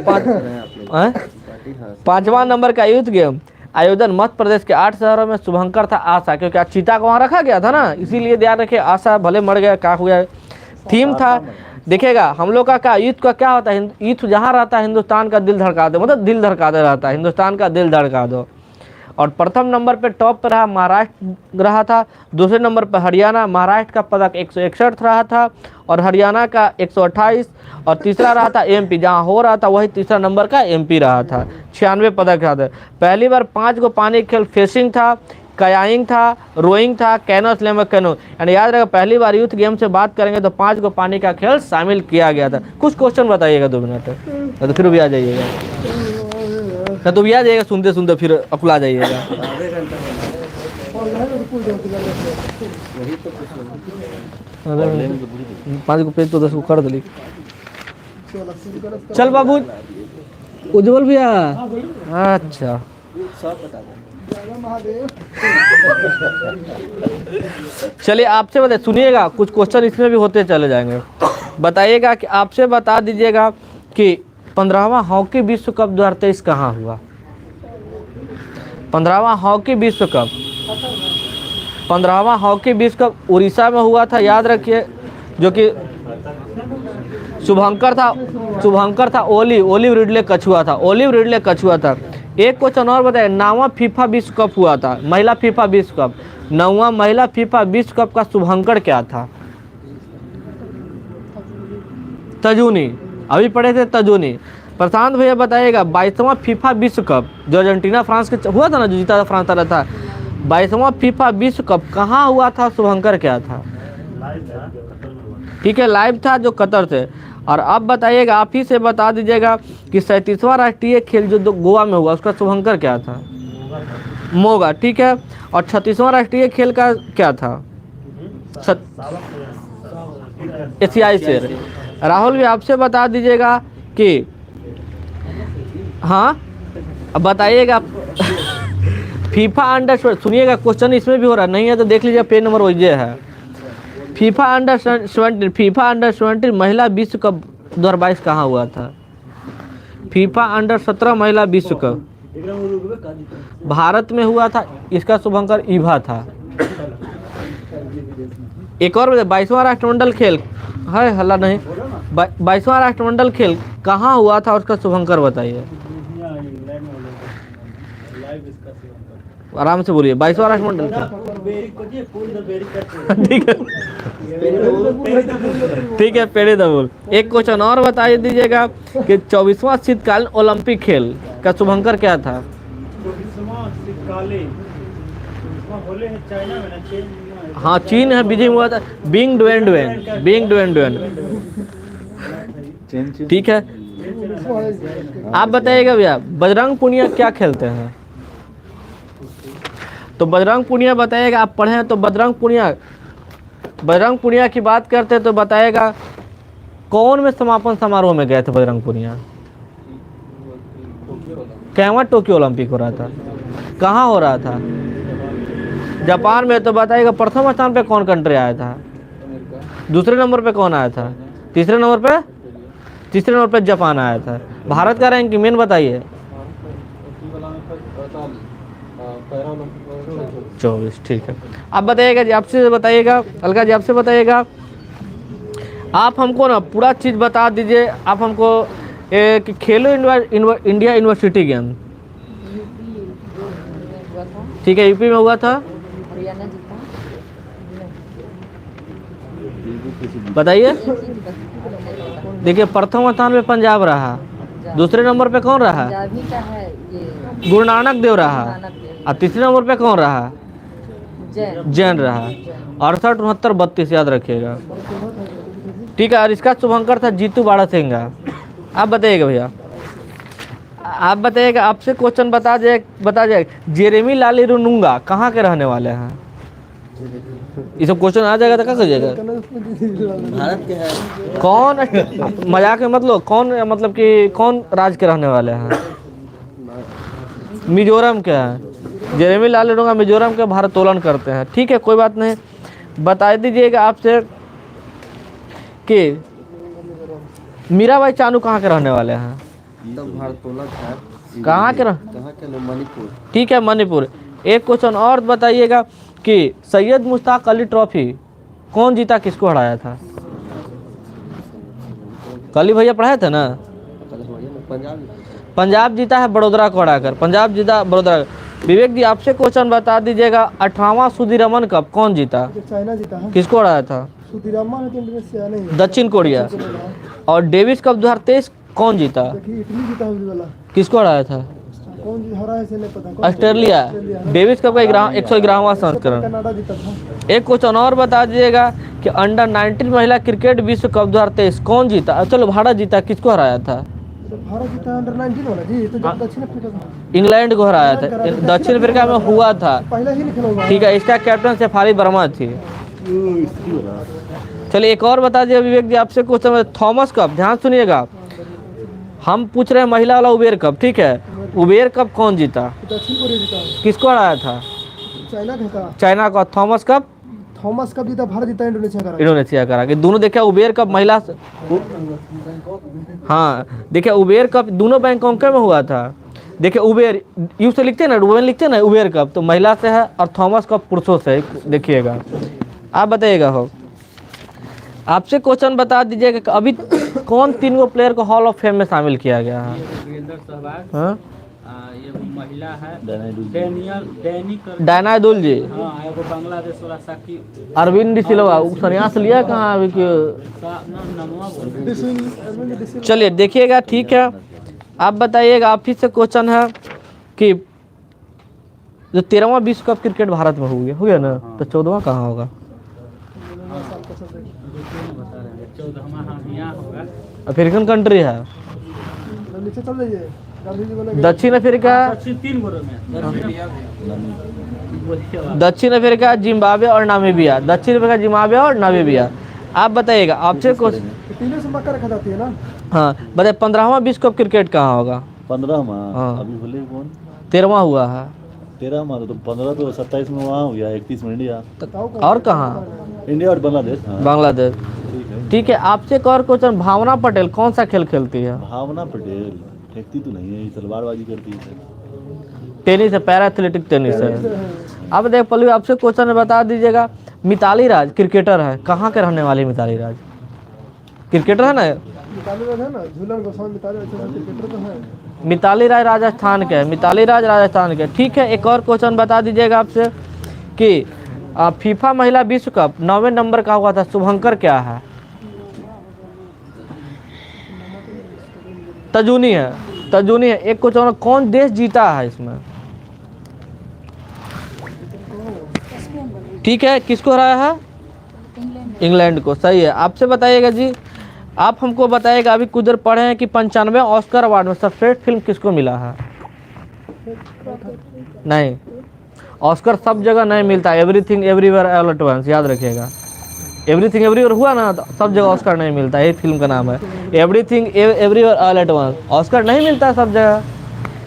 5वां नंबर का यूथ गेम। आयोजन मध्य प्रदेश के 8 शहरों में। शुभंकर था आशा, क्योंकि आज चीता को वहाँ रखा गया था ना, इसीलिए ध्यान रखे आशा भले मर गया, क्या हुआ। थीम था, देखिएगा हम लोग का यूथ का क्या होता है? यूथ जहाँ रहता है हिंदुस्तान का दिल धड़का दो, मतलब दिल धड़काते रहता है, हिंदुस्तान का दिल धड़का दो। और प्रथम नंबर पे टॉप पर रहा महाराष्ट्र रहा था, दूसरे नंबर पर हरियाणा। महाराष्ट्र का पदक 161 रहा था, और हरियाणा का 128, और तीसरा रहा था एमपी, जहां हो रहा था वही तीसरा नंबर का एमपी रहा था। 96 पदक रहा था। पहली बार 5 को पानी खेल फेसिंग था, कयाइंग था, रोइंग था, कैनो स्लैम कैनो, यानी याद रखेगा पहली बार यूथ गेम से बात करेंगे तो 5 को पानी का खेल शामिल किया गया था। कुछ क्वेश्चन बताइएगा 2 मिनट, तो फिर भी आ जाइएगा, तो भी आ जाइएगा, सुनते सुनते फिर अकुला जाइएगा। पाँच को पेज तो 10 को कर दिली। चल बाबू उज्जवल भैया, अच्छा चलिए आपसे बताइए, सुनिएगा कुछ क्वेश्चन इसमें भी होते चले जाएंगे। बताइएगा कि आपसे बता दीजिएगा कि 15वां हॉकी विश्व कप 2023 कहाँ हुआ? 15वां हॉकी विश्व कप 15वां हॉकी विश्व कप उड़ीसा में हुआ था, याद रखिए, जो कि शुभंकर था ओलिव रिडले कछुआ था। एक क्वेश्चन और बताइए, 9वां फीफा विश्व कप हुआ था, महिला फीफा विश्व कप, 9वां महिला फीफा विश्व कप का शुभंकर क्या था? तजूनी, अभी पढ़े थे तजूनी। प्रशांत भैया बताइएगा 22वां फीफा विश्व कप जो अर्जेंटीना फ्रांस के हुआ था ना, जो जीता था फ्रांस था, 22वां फीफा विश्व कप कहाँ हुआ था? शुभंकर क्या था? ठीक है, लाइव था, जो कतर से। और अब बताइएगा, आप ही से बता दीजिएगा कि 37वां राष्ट्रीय खेल जो गोवा में हुआ उसका शुभंकर क्या था? मोगा, ठीक है। और 36वां राष्ट्रीय खेल का क्या था? एशियाई शेर। राहुल भी आपसे बता दीजिएगा कि हाँ, अब बताइएगा फीफा अंडर, सुनिएगा क्वेश्चन इसमें भी हो रहा नहीं है तो देख लीजिए, पेज नंबर वही है। फीफा अंडर 17 महिला विश्व कप 2022 कहाँ हुआ था? फीफा अंडर 17 महिला विश्व कप भारत में हुआ था, इसका शुभंकर ईभा था। एक और 22वां राष्ट्रमंडल खेल है, हल्ला नहीं, 22वां राष्ट्रमंडल खेल कहाँ हुआ था उसका शुभंकर बताइए। आराम से बोलिए, 22वां राष्ट्रमंडल खेल। ठीक है ठीक है, पेड़े दबोल। एक क्वेश्चन और बता दीजिएगा कि 24वां शीतकालीन ओलंपिक खेल का शुभंकर क्या था। हाँ चीन है, बीजिंग हुआ था, Bing Dwen Dwen, Bing Dwen Dwen. ठीक है, आप बताइएगा भैया बजरंग पुनिया क्या खेलते हैं। तो बजरंग पुनिया बताइएगा, आप पढ़े हैं तो बजरंग पुनिया की बात करते हैं तो बताइएगा कौन में समापन समारोह में गए थे Bajrang Punia. Cava Tokyo Olympic हो रहा था, कहाँ हो रहा था, जापान में। तो बताइएगा प्रथम स्थान पे कौन कंट्री आया था, दूसरे नंबर पे कौन आया था, तीसरे नंबर पे जापान आया था। भारत का रैंकिंग मेन बताइए। 24, ठीक है। आप बताइएगा जी, आपसे बताइएगा अलका जी, आपसे बताइएगा, आप हमको ना पूरा चीज़ बता दीजिए। आप हमको कि खेलो इंडिया यूनिवर्सिटी गेम, ठीक है, यूपी में हुआ था, बताइए। देखिए प्रथम स्थान पे पंजाब रहा, दूसरे नंबर पे कौन रहा, गुरु नानक देव रहा, और तीसरे नंबर पे कौन रहा, जैन रहा। 68, 69, 32 याद रखिएगा, ठीक है। और इसका शुभंकर था जीतू बाड़ा सिंघा। आप बताइएगा भैया, आप बताइएगा, आपसे क्वेश्चन बता जाए जेरेमी लालिरुनुंगा कहाँ के रहने वाले हैं। ये सब क्वेश्चन आ जाएगा तो क्या करिएगा। भारत के है। कौन, मजाक में मतलब कौन, मतलब कि कौन राज्य के रहने वाले हैं। मिजोरम के हैं, जेरेमी लालिरुनुंगा मिजोरम के भारोत्तोलन करते हैं। ठीक है, कोई बात नहीं। बता दीजिएगा आपसे कि मीराबाई चानू कहाँ के रहने वाले हैं। भारतोलक है। कहाँ के मणिपुर। ठीक है, मणिपुर। एक क्वेश्चन और बताइएगा कि सैयद मुश्ताक अली ट्रॉफी कौन जीता, किसको हराया था। कल ही भैया पढ़ाए थे ना, पंजाब जीता है बड़ोदरा को हराकर, पंजाब जीता बड़ोदरा। विवेक जी आपसे क्वेश्चन बता दीजिएगा 18वां सुदीरमन कप कौन जीता, चाइना जीता है, किसको हराया था, दक्षिण कोरिया। और डेविस कप 2023 कौन जीता, इटली जीता है वाला, किसको हराया था, कौन हरा है इसे नहीं पता, ऑस्ट्रेलिया। डेविस कप का 111वां संस्करण। कनाडा जीता था। एक क्वेश्चन और बता दीजिएगा कि अंडर 19 महिला क्रिकेट विश्व कप 2023 कौन जीता। चलो भारत जीता, किसको हराया था, तो भारत जीता अंडर 19 वाला जी, तो दक्षिण अफ्रीका का, इंग्लैंड को हराया था, दक्षिण अफ्रीका में हुआ था। पहला ही निकला हुआ। ठीक है, इसका कैप्टन शेफाली वर्मा थी। चलिए एक और बता दीजिए विवेक जी आपसे क्वेश्चन, थॉमस कप, ध्यान सुनिएगा, हम पूछ रहे हैं महिला वाला उबेर कप। ठीक है, उबेर कप कौन जीता, दक्षिण कोरिया जीता, किसको हराया था, चाइना जीता, चाइना का। थॉमस कप जीता, भारत जीता इंडोनेशिया करा के। दोनों देखिए उबेर कप महिला, हाँ देखिए उबेर कप दोनों बैंकॉक में हुआ था। देखिए उबेर यू से लिखते हैं ना, वुमेन लिखते हैं ना, उबेर कप तो महिला से है और थॉमस कप पुरुषों से। देखिएगा, आप बताइएगा हो। आपसे क्वेश्चन बता दीजिएगा कि अभी कौन 3 गो प्लेयर को हॉल ऑफ फेम में शामिल किया गया है। हाँ? ये महिला है डायना दुल जी, बांग्लादेश वाला साकी, अरविंद सिलवा संन्यास लिया कहाँ अभी चलिए देखिएगा, ठीक है। आप बताइएगा, आप ही से क्वेश्चन है कि जो 13वां विश्व कप क्रिकेट भारत में हो गया ना, तो 14वां कहाँ होगा, 14वां होगा, अफ्रीकन कंट्री है, नीचे चल जाइए, दक्षिण अफ्रीका, दक्षिण अफ्रीका, जिम्बाब्वे और नामीबिया, दक्षिण अफ्रीका, जिम्बाब्वे और नामीबिया। आप बताइएगा, आपसे क्वेश्चन, तीनों से मक्का रखा जाती है ना। हाँ बताइए 15वां विश्व कप क्रिकेट कहाँ होगा। 15वां हाँ। अभी बोले कौन, 13वां हुआ है, 13वां तो 15 तो 27 में वहाँ हो गया, 31 में इंडिया, और कहाँ, इंडिया और बांग्लादेश। हाँ। बांग्लादेश। ठीक है। ठीक है, आपसे एक और क्वेश्चन, भावना पटेल कौन सा खेल खेलती है। भावना पटेल फेंकती तो नहीं है, ये तलवारबाजी करती है। टेनिस है, पैरा एथलेटिक टेनिस है। अब देख पल्लवी आपसे क्वेश्चन बता दीजिएगा। मिताली राज क्रिकेटर है, कहाँ के रहने वाली मिताली राज? क्रिकेटर है ना, मिताली राज है ना, झूलन गोस्वामी मिताली राज क्रिकेटर तो है। मिताली राज राजस्थान के है, मिताली राज राजस्थान के। ठीक है, एक और क्वेश्चन बता दीजिएगा आपसे कि फीफा महिला विश्व कप 9वें नंबर का हुआ था, शुभंकर क्या है? तजूनी है, तजूनी है। एक क्वेश्चन, कौन देश जीता है इसमें? ठीक है, किसको हराया है? इंग्लैंड को। सही है। आपसे बताइएगा जी, आप हमको बताइएगा, अभी कुछ देर पढ़े हैं कि 95वें ऑस्कर अवार्ड में सर्वश्रेष्ठ फिल्म किसको मिला है? नहीं, ऑस्कर सब जगह नहीं मिलता, everything everywhere all at once, याद रखिएगा। एवरीथिंग एवरीवेयर हुआ ना, तो सब जगह ऑस्कर नहीं मिलता, ये फिल्म का नाम है everything everywhere all at once. Oscar नहीं मिलता सब जगह।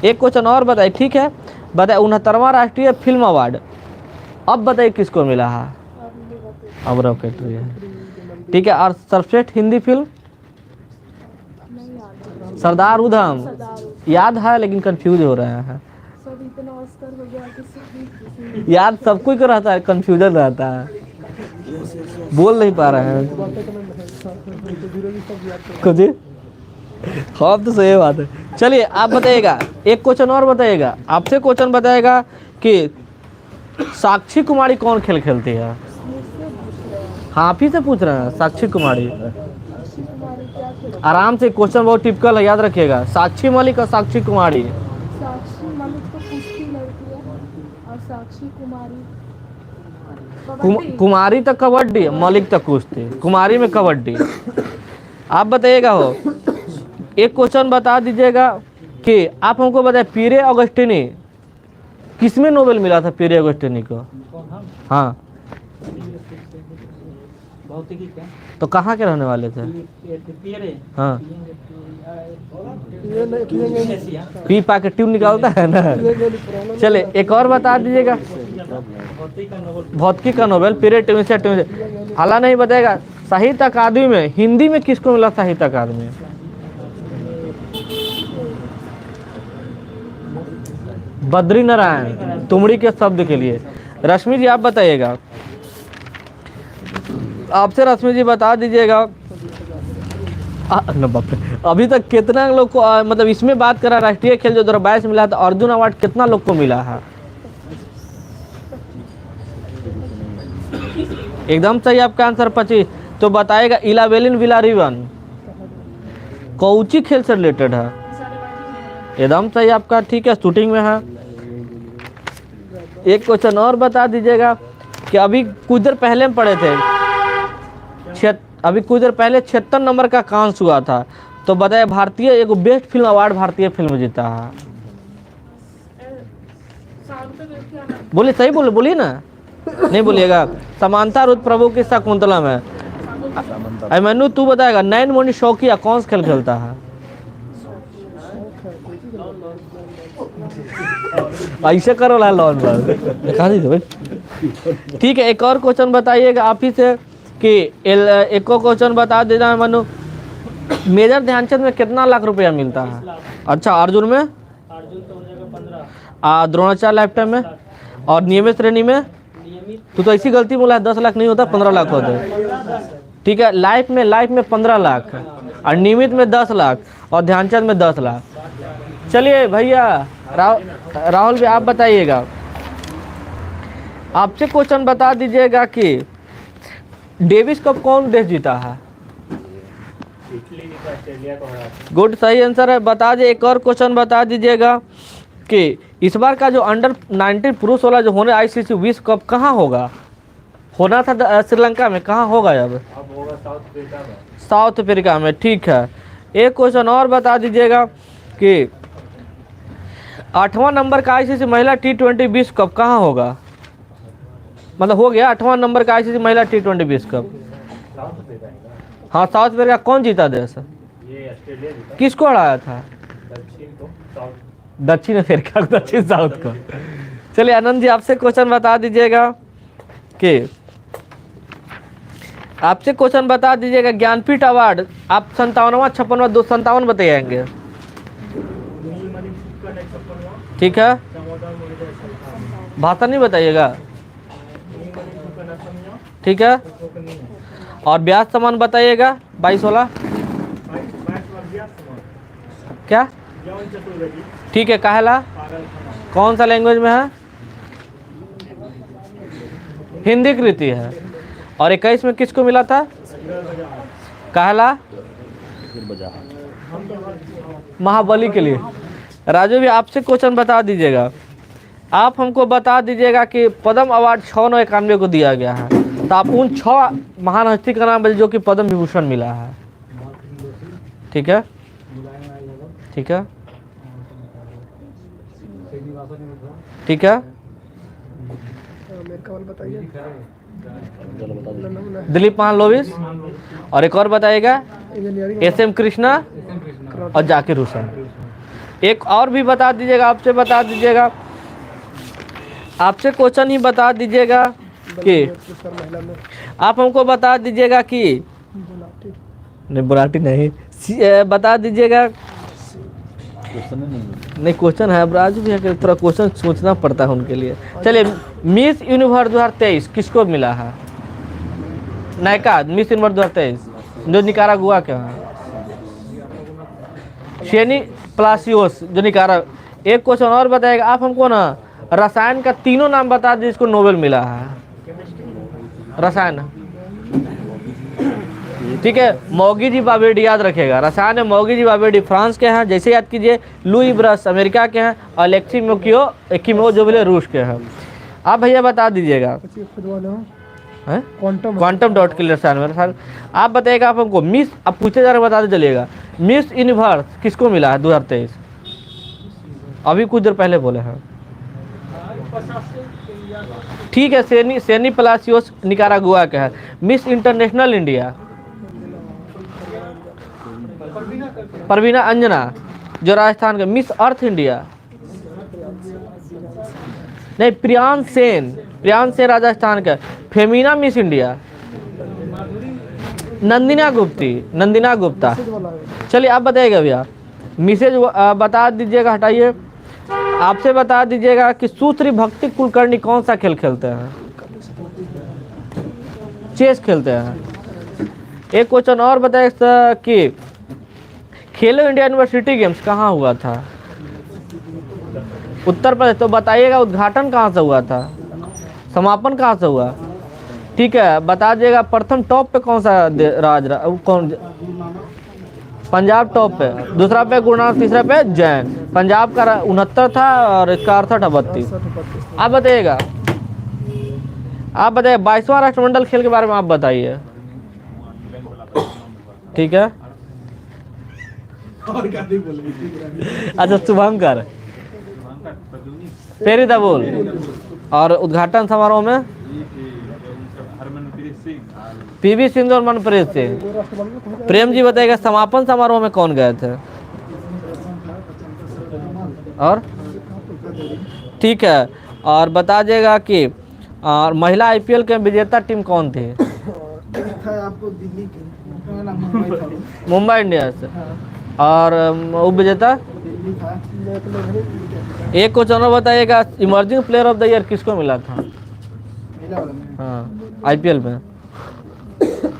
एक क्वेश्चन और बताइए, ठीक है, बताइए 69वां राष्ट्रीय फिल्म अवार्ड अब बताइए किसको मिला है? अब रॉकेटरी है। ठीक है, और सर्वश्रेष्ठ हिंदी फिल्म? सरदार उधम। याद है लेकिन कंफ्यूज हो रहा है। याद सब कुछ को रहता है, कंफ्यूजन रहता है, बोल नहीं पा रहे हैं कुछ। हाँ तो सही बात है। चलिए आप बताइएगा, एक क्वेश्चन और बताइएगा। आपसे क्वेश्चन बताएगा कि साक्षी कुमारी कौन खेल खेलती है? हाँ आप ही से पूछ रहे हैं, साक्षी कुमारी। आराम से, क्वेश्चन बहुत टिपिकल है, याद रखिएगा। साक्षी मलिक और साक्षी कुमारी। साक्षी मलिक तो कुश्ती लड़की है और साक्षी कुमारी कुमारी तक कबड्डी, मलिक तक कुश्ती, कुमारी में कबड्डी। आप बताइएगा हो। एक क्वेश्चन बता दीजिएगा कि आप हमको बताए पीरे ऑगस्टिनी किसमें नोबेल मिला था? पीरे ऑगस्टिनी को। हाँ भौतिकी क्या? तो कहाँ के रहने वाले थे? हाँ, ये नहीं पिएंगे, पी पा के ट्यून निकालता है ना। चले एक और बता दीजिएगा। भौतिकी का नोबेल पीरे ट्यून। हाला नहीं बताएगा। साहित्य अकादमी में हिंदी में किसको मिला? साहित्य अकादमी बद्री नारायण, तुमड़ी के शब्द के लिए। रश्मि जी आप बताइएगा। आपसे रश्मि जी बता दीजिएगा। अभी तक कितना लोग को मतलब इसमें बात करा, राष्ट्रीय खेल जो 2022 मिला था, अर्जुन अवार्ड कितना लोग को मिला है? एकदम सही आपका आंसर 25। तो बताएगा इलावेलिन विलारिवन कौची खेल से रिलेटेड है? एकदम सही आपका। ठीक है, शूटिंग में है। एक क्वेश्चन और बता दीजिएगा कि अभी कुछ देर पहले हम पढ़े थे, अभी कुछ देर पहले 76 नंबर का कांस हुआ था, तो बताए भारतीय एक बेस्ट फिल्म अवार्ड भारतीय फिल्म जीता है। बोलिए, सही बोले, बोलिए ना, नहीं बोलिएगा। समांता रुद्र प्रभु की शकुंतलम है। अभिमन्यु तू बताएगा नैन मोनी शौकिया कौन सा खेल खेलता है? ऐसे करो ला लॉन दिखा दीजिए भाई। ठीक है, एक और क्वेश्चन बताइएगा आप ही से कि एक और क्वेश्चन बता देना मनु, मेजर ध्यानचंद में कितना लाख रुपया मिलता है? अच्छा, अर्जुन में? अर्जुन तो हो जाएगा 15। द्रोणाचार्य लाइफ टाइम में? और नियमित श्रेणी में? नियमित तो ऐसी गलती बोला है 10 लाख नहीं होता, 15 लाख होता है। ठीक है, लाइफ में 15 लाख और नियमित में 10 लाख और ध्यानचंद में 10 लाख। चलिए भैया राहुल भी आप बताइएगा। आपसे क्वेश्चन बता दीजिएगा कि डेविस कप कौन देश जीता है? गुड, सही आंसर है। बता दीजिए। एक और क्वेश्चन बता दीजिएगा कि इस बार का जो अंडर 19 पुरुष वाला जो होने आईसीसी विश्व कप कहाँ होगा? होना था श्रीलंका में, कहाँ होगा अब? होगा साउथ अफ्रीका में। साउथ अफ्रीका में। ठीक है, एक क्वेश्चन और बता दीजिएगा कि 8वां नंबर का आईसीसी महिला T20 विश्व कप कहाँ होगा? मतलब हो गया 8वां नंबर का आईसीसी महिला T20 विश्व कप। हाँ, साउथ अफ्रीका। कौन जीता देश? ये ऑस्ट्रेलिया जीता। किसको हराया था? दक्षिण को साउथ। दक्षिण अफ्रीका, दक्षिण साउथ को। चलिए आनंद जी आपसे क्वेश्चन बता दीजिएगा कि आपसे क्वेश्चन बता दीजिएगा ज्ञानपीठ अवार्ड आप 57वां 56वां 257 बताएंगे। ठीक है, भाषा नहीं बताइएगा, ठीक है। और ब्याज समान बताइएगा 22 वाला क्या, ठीक है। काहेला कौन सा लैंग्वेज में है, हिंदी कृति है। और 21 में किसको मिला था, काहेला महाबली के लिए। राजू भी आपसे क्वेश्चन बता दीजिएगा, आप हमको बता दीजिएगा कि पद्म अवार्ड 691 को दिया गया है, तो आप उन 6 महान हस्ती का नाम जो कि पद्म विभूषण मिला है, ठीक है, ठीक है, ठीक है। अमेरिका वाला बताइए। दिलीप महालोविस, और एक और बताइएगा इंजीनियरिंग SM कृष्णा और जाकिर हुसैन। एक और भी बता दीजिएगा, आपसे बता दीजिएगा, आपसे क्वेश्चन ही बता दीजिएगा कि महिला में आप हमको बता दीजिएगा कि गुलाटी। नहीं बुराटी नहीं, बता दीजिएगा, क्वेश्चन नहीं क्वेश्चन है राजू भैया के, थोड़ा क्वेश्चन सोचना पड़ता है उनके लिए। चलिए, मिस यूनिवर्स 2023 किसको मिला है, नायका मिस यूनिवर्स 2023 जो निकारागुआ के हैं, शेनी प्लासियोस जो निकारा। एक क्वेश्चन और बताएगा, आप हमको ना रसायन का तीनों नाम बता दीजिए जिसको नोबेल मिला है, रसायन, ठीक है। मौगी जी बाबेडी याद रखेगा, रसायन में मौगी जी बाबेडी फ्रांस के हैं, जैसे याद कीजिए। लुई ब्रस अमेरिका के हैं, और अलेक्सी मोकियो जो बोले रूस के हैं। आप भैया बता दीजिएगा, क्वांटम डॉट के लिए रसायन में रसायन। आप बताइएगा, आप हमको मिस, अब पूछे जा रहे बता दे चलिएगा, मिस यूनिवर्स किसको मिला है 2023, अभी कुछ देर पहले बोले हैं, ठीक है। सेनी प्लासियोस निकारागुआ का है। Miss international India Parveena Anjana जो राजस्थान का। मिस अर्थ इंडिया नहीं, प्रियांश सेन राजस्थान का। Femina miss India Nandini Gupta. चलिए आप बताइएगा भैया, मिसेज बता दीजिएगा, हटाइए। आपसे बता दीजिएगा कि सुश्री भक्ति कुलकर्णी कौन सा खेल खेलते हैं, चेस खेलते हैं। एक क्वेश्चन और बताइए कि खेलो इंडिया यूनिवर्सिटी गेम्स कहाँ हुआ था, उत्तर प्रदेश। तो बताइएगा उद्घाटन कहाँ से हुआ था, समापन कहाँ से हुआ, ठीक है। बता दीजिएगा प्रथम टॉप पे कौन सा कौन, पंजाब टॉप पे, दूसरा पे गुरुनानक, तीसरा पे जैन। पंजाब का 69 था और इसका 38। आप बताइएगा, 22वां राष्ट्रमंडल खेल के बारे में आप बताइए, ठीक है। अच्छा, शुभंकर पेरी बोल। और उद्घाटन समारोह में PV सिंधु और मनप्रीत सिंह। प्रेम जी बताइएगा समापन समारोह में कौन गए थे, और ठीक है। और बता दीजिएगा कि और महिला IPL के विजेता टीम कौन थी, मुंबई इंडियंस। और उपविजेता एक क्वेश्चन और बताइएगा, emerging player of the year किसको मिला था, हाँ IPL में,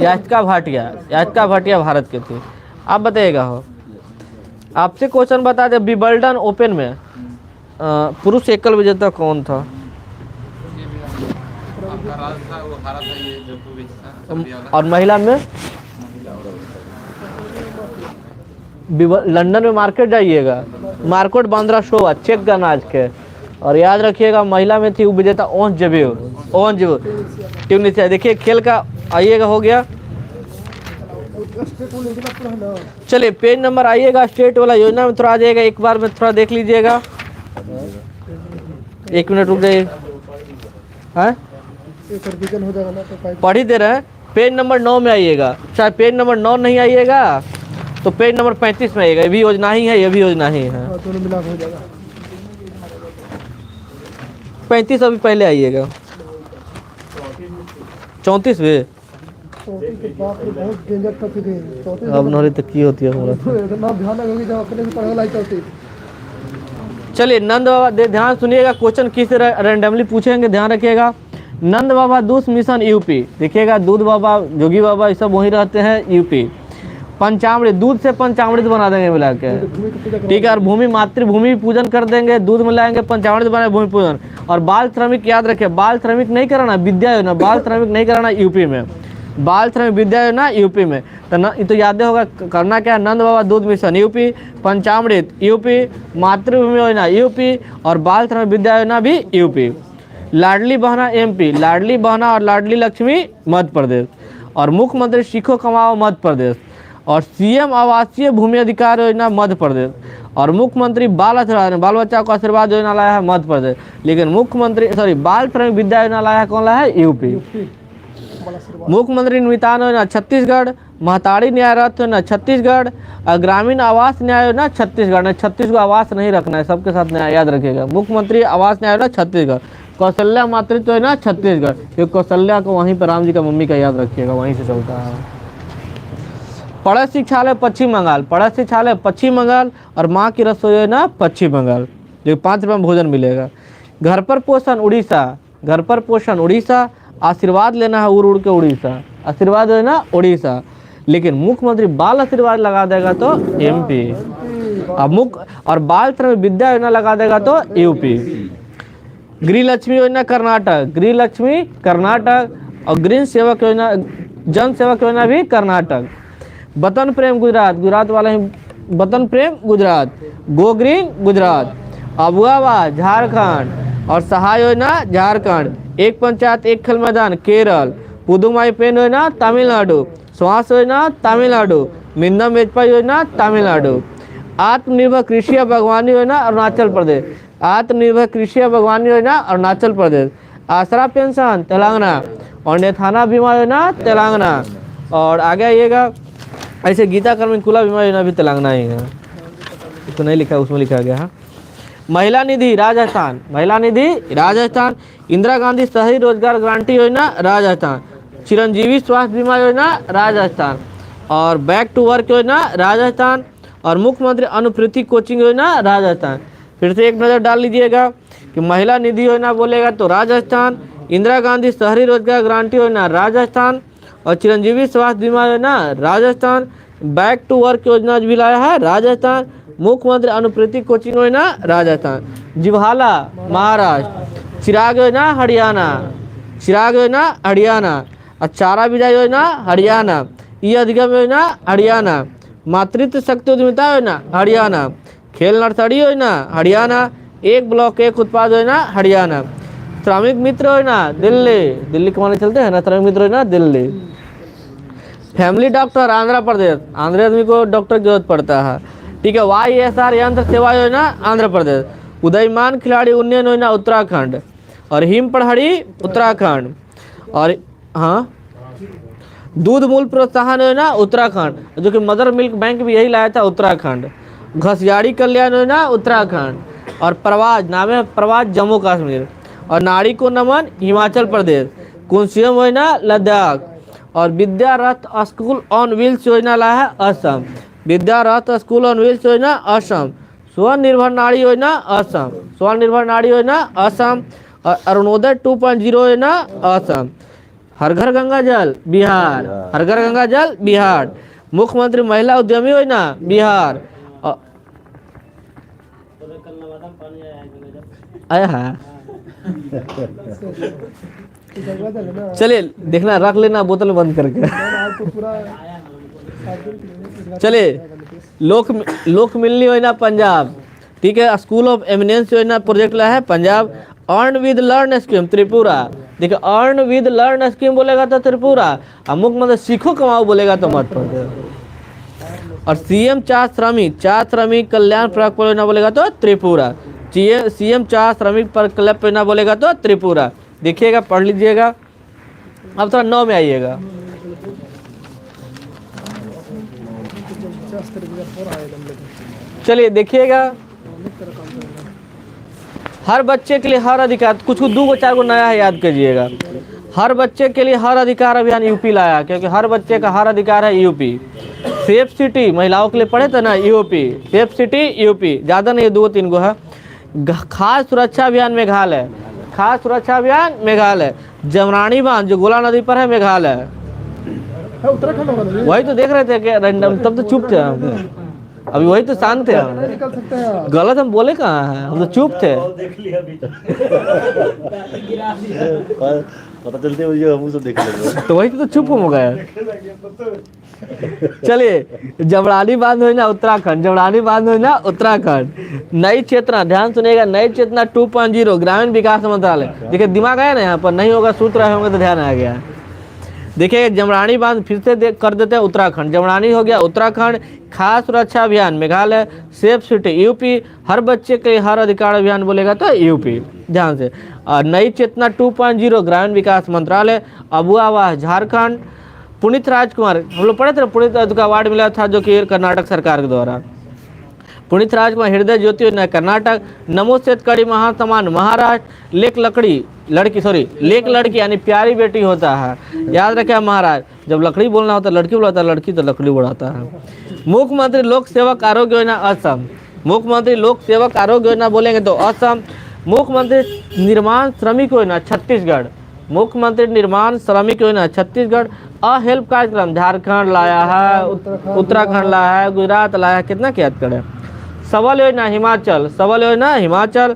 याचिका भाटिया भारत के थी। आप बताइएगा हो। आपसे क्वेश्चन बता दे, विंबलडन ओपन में पुरुष एकल विजेता कौन था, और महिला में लंदन में मार्केट जाइएगा, मार्केट बांद्रा शो चेक करना आज के। और याद रखिएगा महिला में थी उपविजेता ओंस जेबेव ट्यूनिसिया। देखिए खेल का आइएगा, हो गया। चलिए पेज नंबर आइएगा, स्टेट वाला योजना में थोड़ा आ जाएगा, एक बार में थोड़ा देख लीजिएगा। 1 मिनट रुक जाइए, हैं पढ़ ही दे रहे हैं। पेज नंबर 9 में आइएगा, शायद पेज नंबर 9 नहीं आइएगा तो पेज नंबर 35 में आइएगा। ये भी योजना ही है, ये भी योजना ही है। 35 अभी पहले आइएगा, 34 भी अब नौरी तक की होती है हमारा। चलिए नंद बाबा ध्यान सुनिएगा, क्वेश्चन किस रैंडमली पूछेंगे, ध्यान रखिएगा। नंद बाबा दूध मिशन यूपी, देखिएगा दूध बाबा जोगी बाबा ये सब वहीं रहते हैं यूपी। पंचामृत, दूध से पंचामृत बना देंगे मिला के, ठीक है। और भूमि मातृभूमि पूजन कर देंगे, दूध मिलाएंगे, पंचामृत बनाए भूमि पूजन। और बाल श्रमिक याद रखें, बाल श्रमिक नहीं कराना, विद्या योजना, बाल श्रमिक नहीं कराना यूपी में, बाल श्रमिक विद्या योजना यूपी में। तो ये तो याद होगा, करना क्या है, नंद बाबा दूध मिशन यूपी, पंचामृत यूपी, मातृभूमि योजना यूपी और बाल श्रमिक विद्या योजना भी यूपी। लाडली बहना एमपी, लाडली बहना और लाडली लक्ष्मी मध्य प्रदेश। और मुख्यमंत्री सीखो कमाओ मध्य प्रदेश। और सीएम आवासीय भूमि अधिकार योजना मध्य प्रदेश। और मुख्यमंत्री बाल आशीर्वाद, बाल बच्चा को आशीर्वाद योजना लाया है मध्य प्रदेश। लेकिन मुख्यमंत्री बाल श्रमिक विद्या योजना लाया है, कौन लाया है, यूपी। मुख्यमंत्री निमितान योजना छत्तीसगढ़, महतारी न्याय रथ योजना छत्तीसगढ़, ग्रामीण आवास न्याय योजना छत्तीसगढ़। 36 को आवास नहीं रखना है, सबके साथ न्याय याद रखिएगा। मुख्यमंत्री आवास न्याय योजना छत्तीसगढ़, कौशल्या मातृत्व योजना छत्तीसगढ़, क्योंकि कौशल्या को वहीं पर राम जी का मम्मी का याद रखिएगा, वहीं से चलता है। पढ़त शिक्षालय पश्चिम बंगाल, पढ़त शिक्षालय पश्चिम बंगाल और माँ की रसोई योजना पश्चिम बंगाल, जो 5 रुपये में भोजन मिलेगा। घर पर पोषण उड़ीसा, घर पर पोषण उड़ीसा। आशीर्वाद लेना है उड़ उड़ के उड़ीसा, आशीर्वाद लेना उड़ीसा। लेकिन मुख्यमंत्री बाल आशीर्वाद लगा देगा तो एमपी। और बाल श्रमिक विद्या योजना लगा देगा तो यूपी। गृह लक्ष्मी योजना कर्नाटक, गृह लक्ष्मी कर्नाटक। और ग्रीन सेवक योजना, जन सेवक योजना भी कर्नाटक। वतन प्रेम गुजरात, गुजरात वाले वतन प्रेम गुजरात। Go green Gujarat. अबुआवा झारखंड और सहाय योजना झारखंड। एक पंचायत एक खेल मैदान केरल। पुदुमाई पेन योजना तमिलनाडु। श्वास योजना तमिलनाडु। मिंदम मेजपा योजना तमिलनाडु। आत्मनिर्भर कृषि और बागवानी योजना अरुणाचल प्रदेश, आत्मनिर्भर कृषि और बागवानी योजना अरुणाचल प्रदेश। आसरा पेंशन तेलंगाना और नेथाना बीमा योजना तेलंगाना। और आगे आइएगा, ऐसे गीता कर्मी कुला बीमा योजना भी तेलंगाना ही है, तो नहीं लिखा, उसमें लिखा गया है। महिला निधि राजस्थान, महिला निधि राजस्थान। इंदिरा गांधी शहरी रोजगार गारंटी योजना राजस्थान। चिरंजीवी स्वास्थ्य बीमा योजना राजस्थान। और बैक टू वर्क योजना राजस्थान। और मुख्यमंत्री अनुप्रीति कोचिंग योजना राजस्थान। फिर से एक नज़र डाल लीजिएगा कि महिला निधि योजना बोलेगा तो राजस्थान, इंदिरा गांधी शहरी रोजगार गारंटी योजना राजस्थान और चिरंजीवी स्वास्थ्य बीमा योजना राजस्थान, बैक टू वर्क योजना भी लाया है राजस्थान, मुख्यमंत्री अनुप्रीति कोचिंग योजना राजस्थान। जिभाला महाराष्ट्र, चिराग योजना हरियाणा, चिराग योजना हरियाणा। और चारा विजय योजना हरियाणा, ई अधिगम योजना हरियाणा, मातृत्व शक्ति उद्यमिता योजना हरियाणा, खेल नर्सरी योजना हरियाणा, एक ब्लॉक एक उत्पाद योजना हरियाणा, श्रमिक मित्र योजना दिल्ली, दिल्ली के माने चलते हैं ना, श्रमिक मित्र योजना दिल्ली। फैमिली डॉक्टर आंध्र प्रदेश, आंध्र आदमी को डॉक्टर की जरूरत पड़ता है, ठीक है। YSR यंत्र सेवा योजना आंध्र प्रदेश। उदयमान खिलाड़ी उन्नयन योजना उत्तराखंड और हिम पढ़ाड़ी उत्तराखंड। और हाँ, दूध मूल्य प्रोत्साहन योजना उत्तराखंड, जो कि मदर मिल्क बैंक भी यही लाया था उत्तराखंड। घसियाड़ी कल्याण योजना उत्तराखंड। और प्रवाज, नाम है प्रवाज जम्मू कश्मीर। और नारी को नमन हिमाचल प्रदेश। कुंसियम योजना लद्दाख। और विद्या रथ स्कूल ऑन व्हील्स योजना लाया है असम, विद्या रथ स्कूल ऑन व्हील्स योजना असम। स्वनिर्भर नारी योजना असम, स्वनिर्भर नारी योजना असम। और अरुणोदय 2.0 योजना असम। हर घर गंगा जल बिहार, हर घर गंगा जल बिहार। मुख्यमंत्री महिला उद्यमी योजना बिहार। आया है, चलिए देखना, रख लेना बोतल बंद करके। चलिए लोक मिलनी योजना पंजाब, ठीक है। स्कूल ऑफ एमिनेंस योजना प्रोजेक्ट लाया है Punjab. Earn with learn scheme Tripura, देखिए अर्न विद लर्न स्कीम बोलेगा तो त्रिपुरा, और मुख्यमंत्री सीखो कमाओ बोलेगा तो मध्य प्रदेश। और CM चार श्रमिक कल्याण प्रकल्प योजना बोलेगा तो त्रिपुरा। CM 4 श्रमिक प्रकल्प योजना बोलेगा तो त्रिपुरा। देखिएगा, पढ़ लीजिएगा। अब थोड़ा 9 में आइएगा। चलिए देखिएगा, हर बच्चे के लिए हर अधिकार, कुछ 2 4 को नया है, याद कीजिएगा। हर बच्चे के लिए हर अधिकार अभियान यूपी लाया, क्योंकि हर बच्चे का हर अधिकार है यूपी। सेफ सिटी महिलाओं के लिए पढ़े थे ना, यूपी। सेफ सिटी यूपी, ज़्यादा नहीं, 2 3 गो है। खाद्य सुरक्षा अभियान मेघालय, खाद्य सुरक्षा अभियान मेघालय। जमरानी बांध जो गोला नदी पर है मेघालय। है उत्तराखंड होगा ना? वही तो देख रहे थे कि रैंडम, तब तो चुप थे हम। अभी वही तो शांत थे हम। नहीं निकल सकते हैं आप। गलत हम बोले कहाँ हैं, हम तो चुप थे। देख लिया अभी पता चलते मुझे हम सब देख लेंगे। तो वही तो चुप हो गए। चलिए, जमरानी बांध हो ना उत्तराखंड, जमरानी बांध हो ना उत्तराखंड। नई चेतना, ध्यान सुनिएगा, नई चेतना 2.0 ग्रामीण विकास मंत्रालय। देखिए दिमाग आया ना यहाँ पर, नहीं होगा सूत्र रहे होंगे तो ध्यान आ गया। देखिए जमरानी बांध फिर से कर देते हैं उत्तराखंड। जमरानी हो गया उत्तराखंड। खाद्य सुरक्षा अभियान मेघालय। Safe city UP. हर बच्चे के हर अधिकार अभियान बोलेगा तो यूपी, ध्यान से। और नई चेतना 2.0 ग्रामीण विकास मंत्रालय। अबुआ आवास झारखंड। पुनीत राजकुमार, हम लोग पढ़े थे ना, पुनीत का अवार्ड मिला था जो कि कर्नाटक सरकार के द्वारा। पुनीत राजकुमार हृदय ज्योति योजना कर्नाटक। नमो सेत कड़ी महासम्मान महाराष्ट्र। लेक लड़की यानी प्यारी बेटी होता है, याद रखे महाराज। जब लकड़ी बोलना होता है लड़की बुलाता है, लड़की तो लकड़ी बढ़ाता है। मुख्यमंत्री लोक सेवक आरोग्य योजना असम। मुख्यमंत्री लोक सेवक आरोग्य योजना बोलेंगे तो असम। मुख्यमंत्री निर्माण श्रमिक योजना छत्तीसगढ़। मुख्यमंत्री निर्माण श्रमिक योजना छत्तीसगढ़। अहेल्प कार्यक्रम झारखंड लाया है, उत्तराखंड लाया है, गुजरात लाया है, कितना क्या याद करें। सबल योजना हिमाचल, सबल योजना हिमाचल।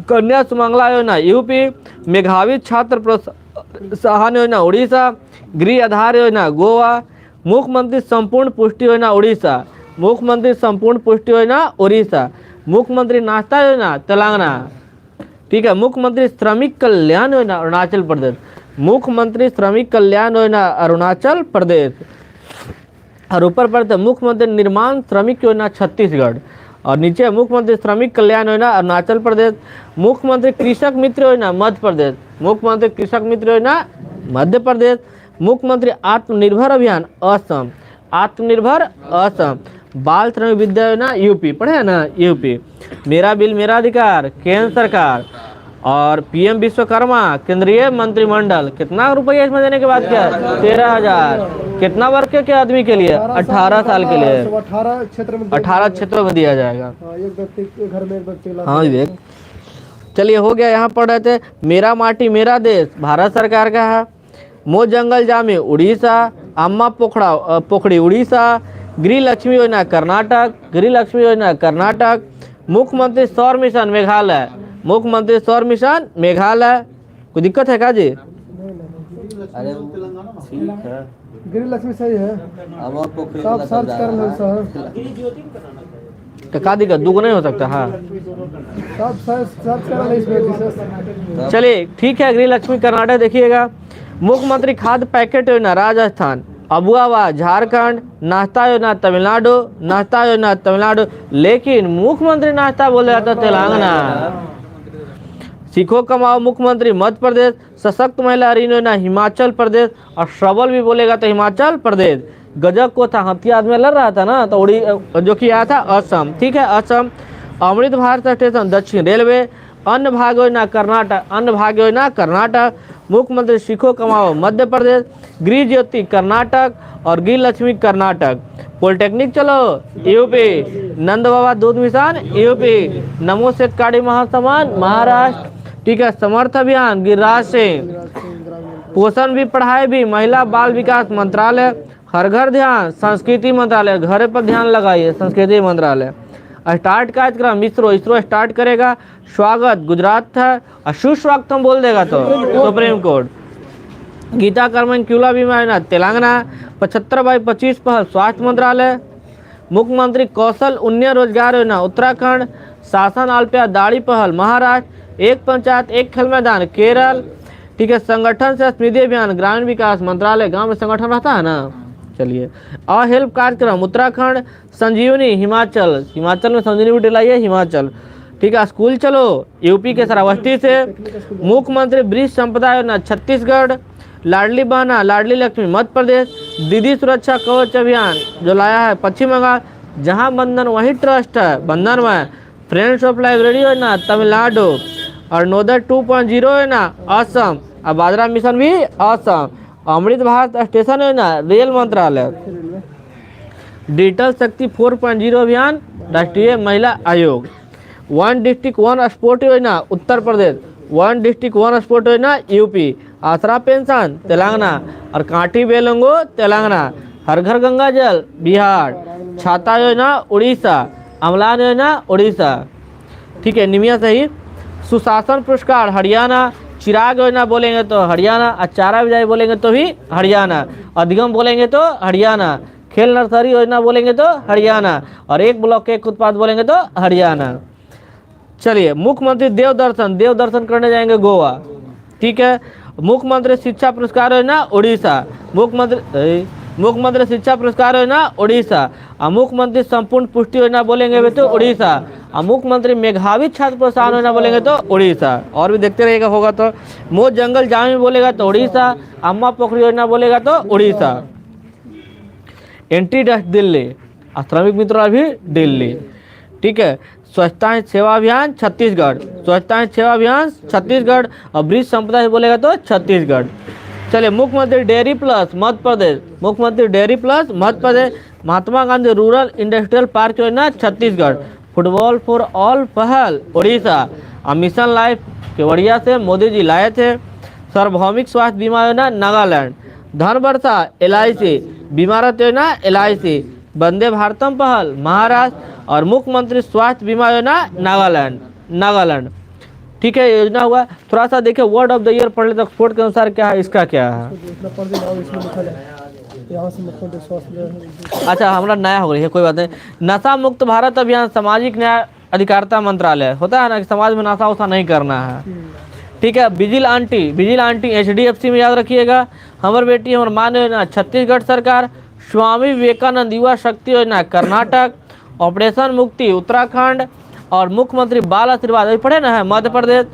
कन्या सुमंगला योजना यूपी। मेधावी छात्र प्रोत्साहन योजना उड़ीसा। गृह आधार योजना गोवा। मुख्यमंत्री संपूर्ण पुष्टि योजना उड़ीसा। मुख्यमंत्री संपूर्ण पुष्टि योजना उड़ीसा। मुख्यमंत्री नाश्ता योजना तेलंगाना, ठीक है। मुख्यमंत्री श्रमिक कल्याण योजना अरुणाचल प्रदेश। मुख्यमंत्री श्रमिक कल्याण योजना अरुणाचल प्रदेश। और ऊपर पढ़ते मुख्यमंत्री निर्माण श्रमिक योजना छत्तीसगढ़। और नीचे मुख्यमंत्री श्रमिक कल्याण योजना अरुणाचल प्रदेश। मुख्यमंत्री कृषक मित्र योजना मध्य प्रदेश। मुख्यमंत्री कृषक मित्र योजना मध्य प्रदेश। मुख्यमंत्री आत्मनिर्भर अभियान असम। आत्मनिर्भर असम। बाल श्रम विद्या योजना यूपी, पढ़े है ना यूपी। मेरा बिल मेरा अधिकार केंद्र सरकार। और पीएम विश्वकर्मा केंद्रीय मंत्रिमंडल। कितना रुपया इसमें देने के बाद क्या है 13,000। कितना वर्ग के आदमी के लिए 18 साल के लिए 18 क्षेत्र में 18 क्षेत्रों में दिया जाएगा। एक व्यक्ति के घर में एक व्यक्ति ला। हाँ विवेक, चलिए हो गया। यहाँ पढ़ रहे थे मेरा माटी मेरा देश भारत सरकार का है। मो जंगल जामे उड़ीसा। अम्मा पोखड़ी उड़ीसा। गृह लक्ष्मी योजना कर्नाटक। गृह लक्ष्मी योजना कर्नाटक। मुख्यमंत्री सौर मिशन मेघालय। मुख्यमंत्री सौर मिशन मेघालय। कोई दिक्कत है क्या जी? अरे ठीक है। गृह लक्ष्मी सही है। अमर पोखरी सब सर्च कर लो सर। तो क्या दिक्कत, दुगना नहीं हो सकता। हाँ सब सर्च कर लो इसमें। चलिए ठीक है। गृह लक्ष्मी कर्नाटक देखिएगा। मुख्यमंत्री खाद्य पैकेट योजना राजस्थान। अबुआ आवास झारखंड। नाश्ता योजना तमिलनाडु। नाश्ता योजना तमिलनाडु, लेकिन मुख्यमंत्री नाश्ता बोले जाता तेलंगाना। सीखो कमाओ मुख्यमंत्री मध्य प्रदेश। सशक्त महिला ऋण योजना हिमाचल प्रदेश। और सबल भी बोलेगा तो हिमाचल प्रदेश। गजब को था, हाथी आदमी लड़ रहा था ना, तो उड़ी जो कि आया था असम, ठीक है असम। अमृत भारत स्टेशन दक्षिण रेलवे। अन्न भाग्य योजना कर्नाटक। अन्न भाग्य योजना कर्नाटक। मुख्यमंत्री सीखो कमाओ मध्य प्रदेश। गृह ज्योति कर्नाटक और गृह लक्ष्मी कर्नाटक। पॉलिटेक्निक चलो यूपी। नंद बाबा दूध मिशन यूपी। नमो सेत काड़ी महासम्मान महाराष्ट्र, ठीक है। समर्थ अभियान गिरिराज सिंह। पोषण भी पढ़ाई भी महिला बाल विकास मंत्रालय। हर घर ध्यान संस्कृति मंत्रालय, घर पर ध्यान लगाइए संस्कृति मंत्रालय। स्टार्ट कार्यक्रम इसरो स्टार्ट करेगा। स्वागत गुजरात था और सुस्वागतम बोल देगा तो सुप्रीम कोर्ट। गीता कर्मन क्यूला बीमा योजना तेलंगाना। 75/25 पहल स्वास्थ्य मंत्रालय। मुख्यमंत्री कौशल उन्नयन रोजगार योजना उत्तराखंड। शासन अल्पया दाढ़ी पहल महाराष्ट्र। एक पंचायत एक खेल मैदान केरल, ठीक है। संगठन से स्मृति अभियान ग्रामीण विकास मंत्रालय, गांव में संगठन रहता है ना। चलिए अहेल्प कार्यक्रम उत्तराखंड। संजीवनी हिमाचल, हिमाचल में संजीवनी बूटी लाइए हिमाचल, ठीक है। स्कूल चलो यूपी के श्रावस्ती से। मुख्यमंत्री ब्रिज संपदा योजना छत्तीसगढ़। लाडली बहना लाडली लक्ष्मी मध्य प्रदेश। दीदी सुरक्षा कवच अभियान जो लाया है पश्चिम बंगाल। जहां बंधन वही ट्रस्ट है बंधन में। फ्रेंड्स ऑफ लाइब्रेरी योजना तमिलनाडु। और नोदर 2.0 योजना असम। और बाजरा मिशन भी असम। अमृत भारत स्टेशन योजना रेल मंत्रालय। डिजिटल शक्ति 4.0 अभियान राष्ट्रीय महिला आयोग। वन डिस्ट्रिक्ट वन स्पोर्ट योजना Uttar Pradesh, one district one sport योजना यूपी, आसरा पेंशन तेलंगाना और कांटी बेलंगो तेलंगाना, हर घर गंगा जल बिहार, छाता योजना उड़ीसा, अमलान योजना उड़ीसा। ठीक है, निमिया सही। सुशासन पुरस्कार हरियाणा, चिराग योजना बोलेंगे तो हरियाणा, अचारा विजय बोलेंगे तो भी हरियाणा, अधिगम बोलेंगे तो हरियाणा, खेल नर्सरी योजना बोलेंगे तो हरियाणा, और एक ब्लॉक एक उत्पाद बोलेंगे तो हरियाणा। चलिए, मुख्यमंत्री देव दर्शन करने जाएंगे गोवा। ठीक है, मुख्यमंत्री शिक्षा पुरस्कार योजना उड़ीसा, मुख्यमंत्री शिक्षा पुरस्कार योजना उड़ीसा, और मुख्यमंत्री संपूर्ण पुष्टि योजना बोलेंगे भी तो उड़ीसा, और मुख्यमंत्री मेघावी छात्र प्रोत्साहन योजना बोलेंगे तो उड़ीसा। और भी देखते रहिएगा होगा तो। मोज जंगल जामी बोलेगा तो उड़ीसा, अम्मा पोखरी योजना बोलेगा तो उड़ीसा। एंटी डस्ट दिल्ली, श्रमिक मित्रों भी दिल्ली। ठीक है, स्वच्छता ही सेवा अभियान छत्तीसगढ़, स्वच्छता ही सेवा अभियान छत्तीसगढ़, और ब्रिज संपदा बोलेगा तो छत्तीसगढ़। चलिए, मुख्यमंत्री डेयरी प्लस मध्य प्रदेश, मुख्यमंत्री dairy plus Madhya Pradesh, Mahatma Gandhi rural industrial park योजना छत्तीसगढ़, फुटबॉल फॉर ऑल पहल उड़ीसा, और मिशन लाइफ केवड़िया से मोदी जी लाए थे। सार्वभौमिक स्वास्थ्य बीमा योजना नागालैंड, धन वर्षा LIC, बीमारत योजना LIC, वंदे भारतम पहल महाराष्ट्र, और मुख्यमंत्री स्वास्थ्य बीमा योजना नागालैंड। ठीक है, योजना हुआ। थोड़ा सा देखिए, वर्ड ऑफ द ईयर पढ़ लेते ऑक्सफोर्ड के अनुसार क्या है, इसका क्या है। इतना पढ़ देना और इसमें लिखा है यहाँ से मुख्यमंत्री स्वास्थ्य। अच्छा, हमारा नया हो गई है, कोई बात नहीं। नशा मुक्त भारत अभियान सामाजिक न्याय अधिकारिता मंत्रालय, होता है ना कि समाज में नशा वशा नहीं करना है। ठीक है, बिजिल आंटी HDFC में याद रखिएगा। हमर बेटी हमर मान योजना छत्तीसगढ़ सरकार, स्वामी विवेकानंद युवा शक्ति योजना कर्नाटक, ऑपरेशन मुक्ति उत्तराखंड, और मुख्यमंत्री बाल आशीर्वाद अभी पढ़े ना है मध्य प्रदेश।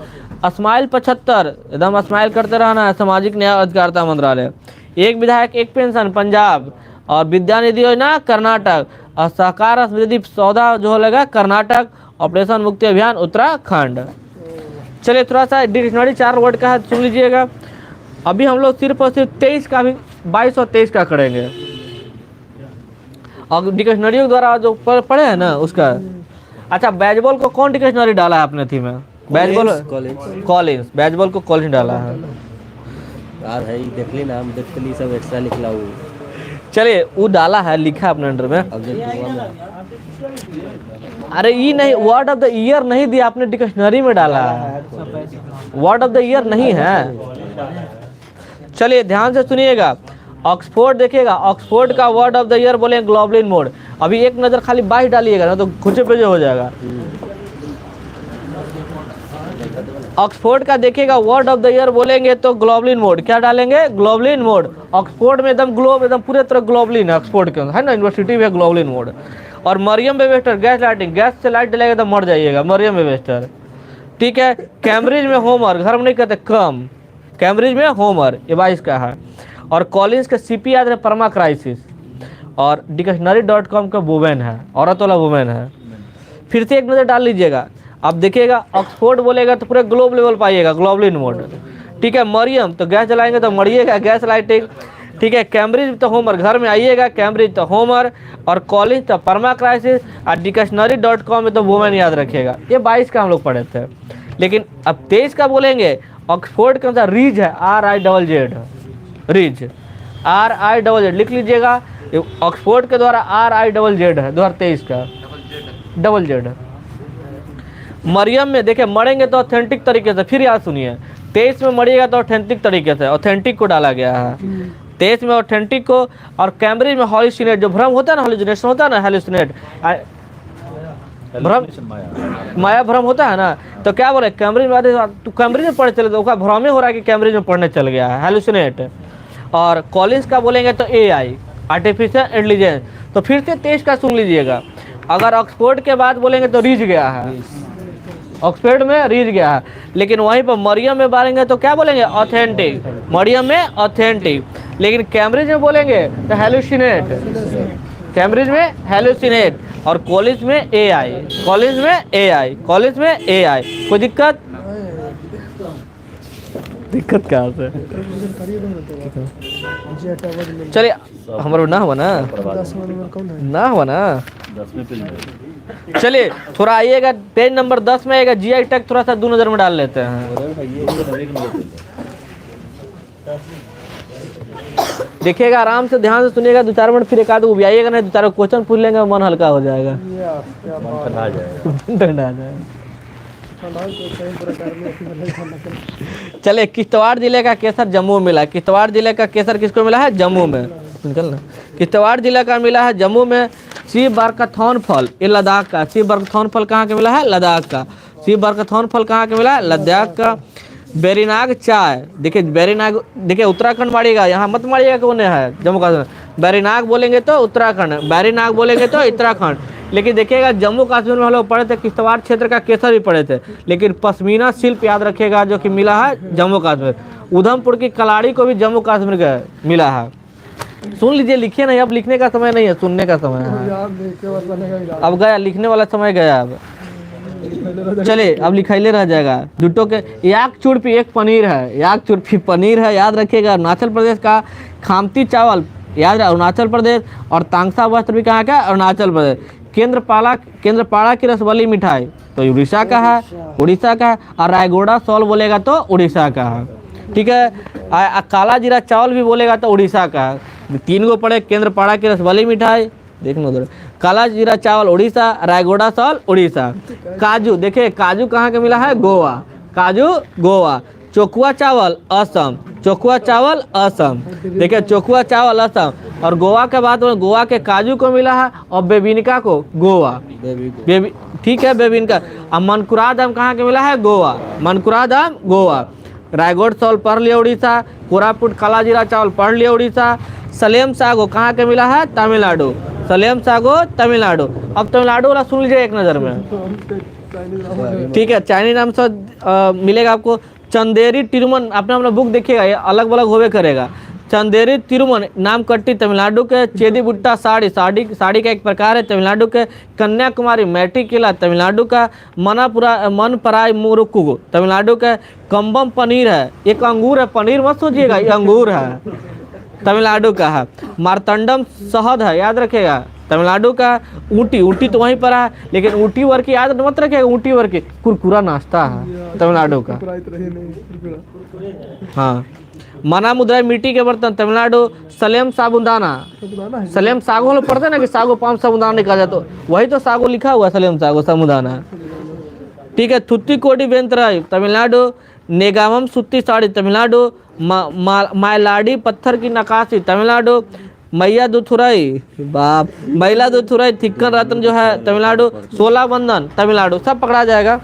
स्माइल 75 एकदम स्माइल करते रहना है, सामाजिक न्याय अधिकारिता मंत्रालय। एक विधायक एक पेंशन पंजाब, और विद्यानिधि योजना कर्नाटक, और सहकार समृद्धि सौदा जो लगा कर्नाटक, ऑपरेशन मुक्ति अभियान उत्तराखंड। चलिए, थोड़ा सा डिक्शनरी 4 वर्ड का है, सुन लीजिएगा। अभी हम लोग सिर्फ और सिर्फ 23 का भी 22 और 23 का करेंगे, और डिक्शनरी द्वारा जो पढ़े हैं ना उसका। अच्छा, बैजबॉल को कौन डिक्शनरी डाला है अपने थी में? बैजबॉल कॉलिंस, बैजबॉल को कॉलिंस डाला है यार है, देख ली ना, हम देख ली सब एक्स्ट्रा निकला वो। चलिए, वो डाला है, लिखा अपने अंडर में। अब अरे ये नहीं, वर्ड ऑफ द ईयर नहीं दिया आपने, डिक्शनरी में डाला है, वर्ड ऑफ द ईयर नहीं है। चलिए, ध्यान से सुनिएगा। ऑक्सफोर्ड देखिएगा, ऑक्सफोर्ड का वर्ड ऑफ द ईयर बोले ग्लोबलिन मोड। अभी एक नज़र खाली 22 डालिएगा ना तो खुचे पे हो जाएगा। ऑक्सफोर्ड का देखिएगा, वर्ड ऑफ द ईयर बोलेंगे तो ग्लोबलिन मोड। क्या डालेंगे? ग्लोबलिन मोड। ऑक्सफोर्ड में एकदम ग्लोब, एकदम पूरे तरह ग्लोबलिन है ऑक्सफोर्ड के अंदर, है ना, यूनिवर्सिटी में ग्लोबलिन मोड। और Merriam Webster gas lighting, gas से लाइट जलाएगा तो मर जाइएगा, मरियम वेबस्टर। ठीक है, कैम्ब्रिज में होमर, घर में नहीं कहते कम, कैम्ब्रिज में होमर, ये 22 का है। और कॉलिंस का CP याद है, परमा क्राइसिस। और डिक्शनरी.com का वुमेन है, औरत वाला वुमेन है। फिर से एक नज़र डाल लीजिएगा, आप देखिएगा ऑक्सफोर्ड बोलेगा तो पूरे ग्लोब लेवल पाइएगा, ग्लोबलिन मोड। ठीक है, मरियम तो गैस जलाएंगे तो मरिएगा, गैस लाइटिंग। ठीक है, कैम्ब्रिज तो होमर, घर में आइएगा, कैम्ब्रिज तो होमर। और कॉलिंस तो परमा क्राइसिस। और डिक्शनरी.com में तो वुमेन याद रखिएगा। ये 22 का हम लोग पढ़े थे, लेकिन अब 23 का बोलेंगे। ऑक्सफोर्ड के अनुसार रीज है, RIZZ, रीज, RIZZ लिख लीजिएगा। ऑक्सफोर्ड के द्वारा RIZZ है 2023 का, डबल जेड। मरियम में देखिए, मरेंगे तो ऑथेंटिक तरीके से, फिर याद सुनिए, 23 में मरिएगा तो ऑथेंटिक तरीके से, ऑथेंटिक को डाला गया है 23 में, ऑथेंटिक को। और कैम्ब्रिज में हॉल्यूसिनेट, जो भ्रम होता है ना, हॉल्यूसिनेशन होता है ना, हेलुसिनेट भ्रम, माया भ्रम होता है ना, तो क्या बोले कैम्ब्रिज में, तो कैम्ब्रिज में पढ़े चले तो उसका भ्रम ही हो रहा है कि कैम्ब्रिज में पढ़ने चल गया है, हेलुसिनेट। और कॉलिंस का बोलेंगे तो AI, आर्टिफिशियल इंटेलिजेंस। तो फिर से 23 का सुन लीजिएगा। अगर ऑक्सफोर्ड के बाद बोलेंगे तो रीज गया है, ऑक्सफोर्ड में रीज गया है। लेकिन वहीं पर मरियम में बोलेंगे तो क्या बोलेंगे? ऑथेंटिक, मरियम में ऑथेंटिक। लेकिन कैम्ब्रिज में बोलेंगे तो हेलुसिनेट, कैम्ब्रिज में हेलुसिनेट। और कॉलेज में AI, कॉलेज में AI, कॉलेज में AI। कोई दिक्कत? दिक्कत कहाँ से? चलिए, हमारा ना हुआ ना, 10वां नंबर कौन है? ना हुआ ना, 10 में पे चलिए थोड़ा आइएगा, पेज नंबर 10 में आएगा जीआई टैग, थोड़ा सा 2 नज़र में डाल लेते हैं। देखिएगा, आराम से ध्यान से सुनिएगा, 2-4 मिनट फिर एक आध भी आइएगा, नहीं 2-4 क्वेश्चन पूछ लेंगे, मन हल्का हो जाएगा। क्या बात ठंडा जाएगा। ठंडा जाएगा। ठंडा तो कई प्रकार में ऐसी बनाई ठंडा। चलिए, किश्तवाड़ जिले का केसर जम्मू में मिला है। किश्तवाड़ जिले का केसर किसको मिला है? जम्मू में। निकलना, किश्तवाड़ जिले का मिला है जम्मू में। सी बरकथॉर्न फल, ये लद्दाख का। सी बरकथॉर्न फल कहाँ का मिला है? लद्दाख का। सी बरकथॉर्न फल कहाँ का मिला है? लद्दाख का। बेरीनाग चाय, देखिए बेरीनाग, देखिए उत्तराखंड मारिएगा, यहाँ मत मारिएगा कौन है जम्मू कश्मीर। बेरीनाग बोलेंगे तो उत्तराखंड, बेरीनाग बोलेंगे तो उत्तराखंड। लेकिन देखिएगा जम्मू कश्मीर में हम लोग पढ़े थे, किश्तवाड़ क्षेत्र का केसर भी पढ़े थे, लेकिन पश्मीना शिल्प याद रखिएगा जो कि मिला है जम्मू कश्मीर। उधमपुर की कलाड़ी को भी जम्मू कश्मीर का मिला है। सुन लीजिए, लिखिए नहीं, अब लिखने का समय नहीं है, सुनने का समय है। यार देखे बस बनेगा ही। अब गया लिखने वाला समय गया। अब चलिए, अब लिखाइले रह जाएगा। जुटो के याक चुड़पी एक पनीर है, याक चुड़पी पनीर है, याद रखिएगा। अरुणाचल प्रदेश का खामती चावल, याद रहे अरुणाचल प्रदेश। और तांगसा वस्त्र भी कहाँ का? अरुणाचल प्रदेश। केंद्रपाड़ा की रसबली मिठाई तो उड़ीसा का है, उड़ीसा का है। और रायगोड़ा सॉल बोलेगा तो उड़ीसा का है, ठीक है। काला जीरा चावल भी बोलेगा तो उड़ीसा का है। 3 गो पड़े, केंद्रपाड़ा की रसबली मिठाई, देख लो उधर, काला जीरा चावल उड़ीसा, रायगोड़ा सॉल उड़ीसा। काजू, देखिए काजू कहाँ के मिला है? गोवा, काजू गोवा। चोकुआ चावल असम, चोकुआ चावल असम, देखिए चोकुआ चावल असम। और गोवा के बाद गोवा के काजू को मिला है, और बेबिनका को गोवा, बेबी, ठीक है बेबिनका। अब मनकुराद आम कहाँ के मिला है? गोवा, मनकुराद आम गोवा। रायगढ़ सॉल पढ़ लिया उड़ीसा। कोरापुट काला जीरा चावल पढ़ लिया उड़ीसा। सलेम सागो कहाँ के मिला है? तमिलनाडु, सलेम सागो तमिलनाडु। अब तमिलनाडु वाला सुन लीजिए एक नज़र में, ठीक है। चाइनीज नाम से मिलेगा आपको। चंदेरी तिरुमन, अपना बुक देखिएगा, ये अलग अलग होवे करेगा। चंदेरी तिरुमन नाम कट्टी तमिलनाडु के। चेदी बुट्टा साड़ी, साड़ी का एक प्रकार है तमिलनाडु के। कन्याकुमारी मैटी किला तमिलनाडु का। मनपराई मुरुक्कू तमिलनाडु का। कम्बम पनीर है, एक अंगूर है, पनीर मत सोचिएगा, ये अंगूर है, तमिलनाडु का है। मार्तंडम शहद है, याद रखेगा, तमिलनाडु का। ऊटी, ऊटी तो वहीं पर है, लेकिन ऊटी वर्ग की याद मत रखेगा, ऊटी वर्ग की कुरकुरा नाश्ता है तमिलनाडु का। हाँ, मना मुद्रा मिट्टी के बर्तन तमिलनाडु। सलेम साबुदाना, सलेम सागो लोग पढ़ते ना कि सागो पाम साबुदाना निकाला जाए, तो वही तो सागो लिखा हुआ है, सलेम सागो साबुदाना, ठीक है। थुत्ती कोडी बेंतराई तमिलनाडु। नेगामम सुत्ती साड़ी तमिलनाडु। मायलाडी पत्थर की नक्काशी तमिलनाडु। मैया दुथुराई, बाप, मैला दुथुराई थिक्कन रत्न जो है तमिलनाडु। 16 बंधन तमिलनाडु, सब पकड़ा जाएगा।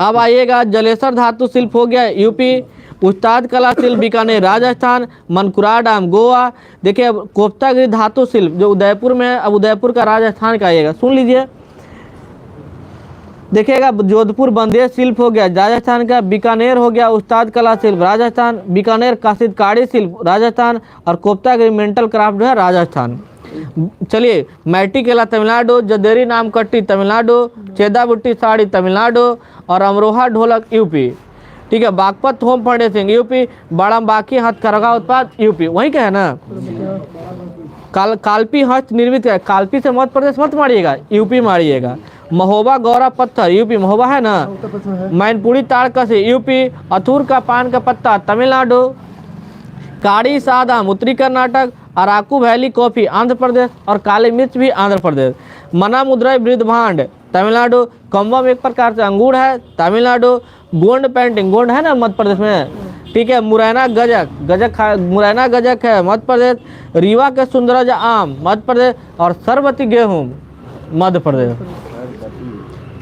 अब आइएगा, जलेसर धातु शिल्प हो गया यूपी। उस्ताद कला शिल्प बीकानेर राजस्थान। मनकुरा डाम गोवा। देखिए अब कोफ्तागिरी धातु शिल्प जो उदयपुर में है, अब उदयपुर का राजस्थान का आइएगा, सुन लीजिए। देखिएगा जोधपुर बंदेज शिल्प हो गया राजस्थान का। बीकानेर हो गया उस्ताद कला शिल्प राजस्थान। बीकानेर काशिदकारी शिल्प राजस्थान। और कोफ्तागिरी मेंटल क्राफ्ट जो है राजस्थान। चलिए, मैटी केला तमिलनाडु। जदेरी नाम कट्टी तमिलनाडु। चेदा बुट्टी साड़ी तमिलनाडु। और अमरोहा ढोलक यूपी, ठीक है। Baghpat home furnishing UP. Barabanki हथकरघा उत्पाद यूपी, वहीं का है ना। कालपी हस्त निर्मित है, कालपी से मध्य प्रदेश मत मारिएगा, यूपी मारिएगा। महोबा गौरा पत्थर यूपी, महोबा है ना। मैनपुरी ताड़कसी यूपी। अथुर का पान का पत्ता तमिलनाडु। काड़ी सादाम उत्तरी कर्नाटक। Araku valley coffee Andhra Pradesh. और काली मिर्च भी आंध्र प्रदेश। मना मुद्राई वृद्ध भांड तमिलनाडु। कम्बम एक प्रकार से अंगूर है तमिलनाडु। गोंड पेंटिंग, गोंड है ना मध्य प्रदेश में, ठीक है। मुरैना गजक मुरैना गजक है मध्य प्रदेश। रीवा के सुंदरज आम मध्य प्रदेश। और सरबती गेहूं मध्य प्रदेश,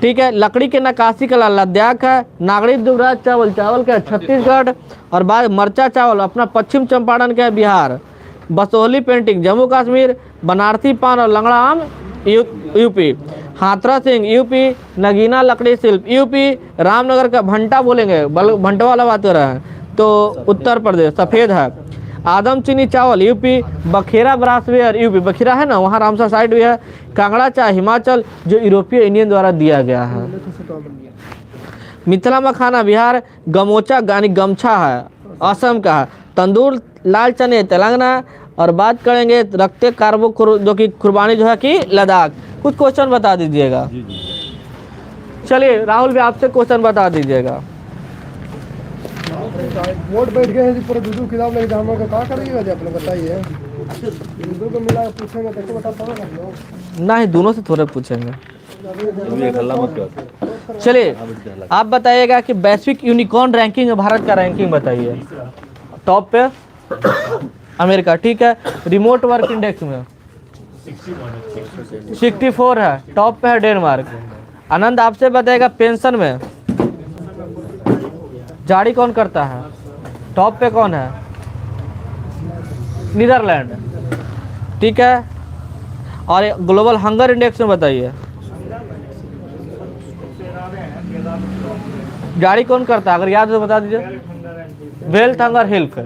ठीक है। लकड़ी के नक्काशी कला लद्दाख है। नागरिक दुबराज चावल का छत्तीसगढ़। और बाद मरचा चावल अपना पश्चिम चंपारण का है बिहार। बसोहली पेंटिंग जम्मू कश्मीर। बनारसी पान और लंगड़ा आम यूपी। हाथरा सिंह यूपी। नगीना लकड़ी शिल्प यूपी। रामनगर का भंटा बोलेंगे, भंटा वाला बात कर रहे हैं तो उत्तर प्रदेश सफ़ेद है। आदम चीनी चावल यूपी। बखेरा ब्रासवेयर यूपी, बखेरा है ना वहाँ रामसर साइड भी है। कांगड़ा चाय हिमाचल जो यूरोपीय यूनियन द्वारा दिया गया है। मिथिला मखाना बिहार। गमोचा यानी गमछा है असम का है। तंदूर लाल चने तेलंगाना। और बात करेंगे रखते कारबो जो कि कुर्बानी जो है कि लद्दाख। कुछ क्वेश्चन बता दीजिएगा। जी जी चलिए राहुल भी आपसे क्वेश्चन बता दीजिएगा। बोर्ड बैठ गए हैं जी, पूरा दूध किताब लेके जाना का क्या करेंगे जी, आप लोग बताइए। दूध को मिला के पूछेंगे तो बता पाओ ना लोग। नहीं, दोनों से थोड़े पूछेंगे। अभी एक हल्ला मत कर। चलिए आप बताइएगा कि वैश्विक यूनिकॉर्न रैंकिंग में भारत का रैंकिंग बताइए। टॉप पे अमेरिका, ठीक है। रिमोट वर्क इंडेक्स में 64 है, टॉप पे है डेनमार्क। आनंद आपसे बताएगा पेंशन में जारी कौन करता है, टॉप पे कौन है? नीदरलैंड, ठीक है। और ग्लोबल हंगर इंडेक्स में बताइए जारी कौन करता है, अगर याद हो तो बता दीजिए। Wealth hunger health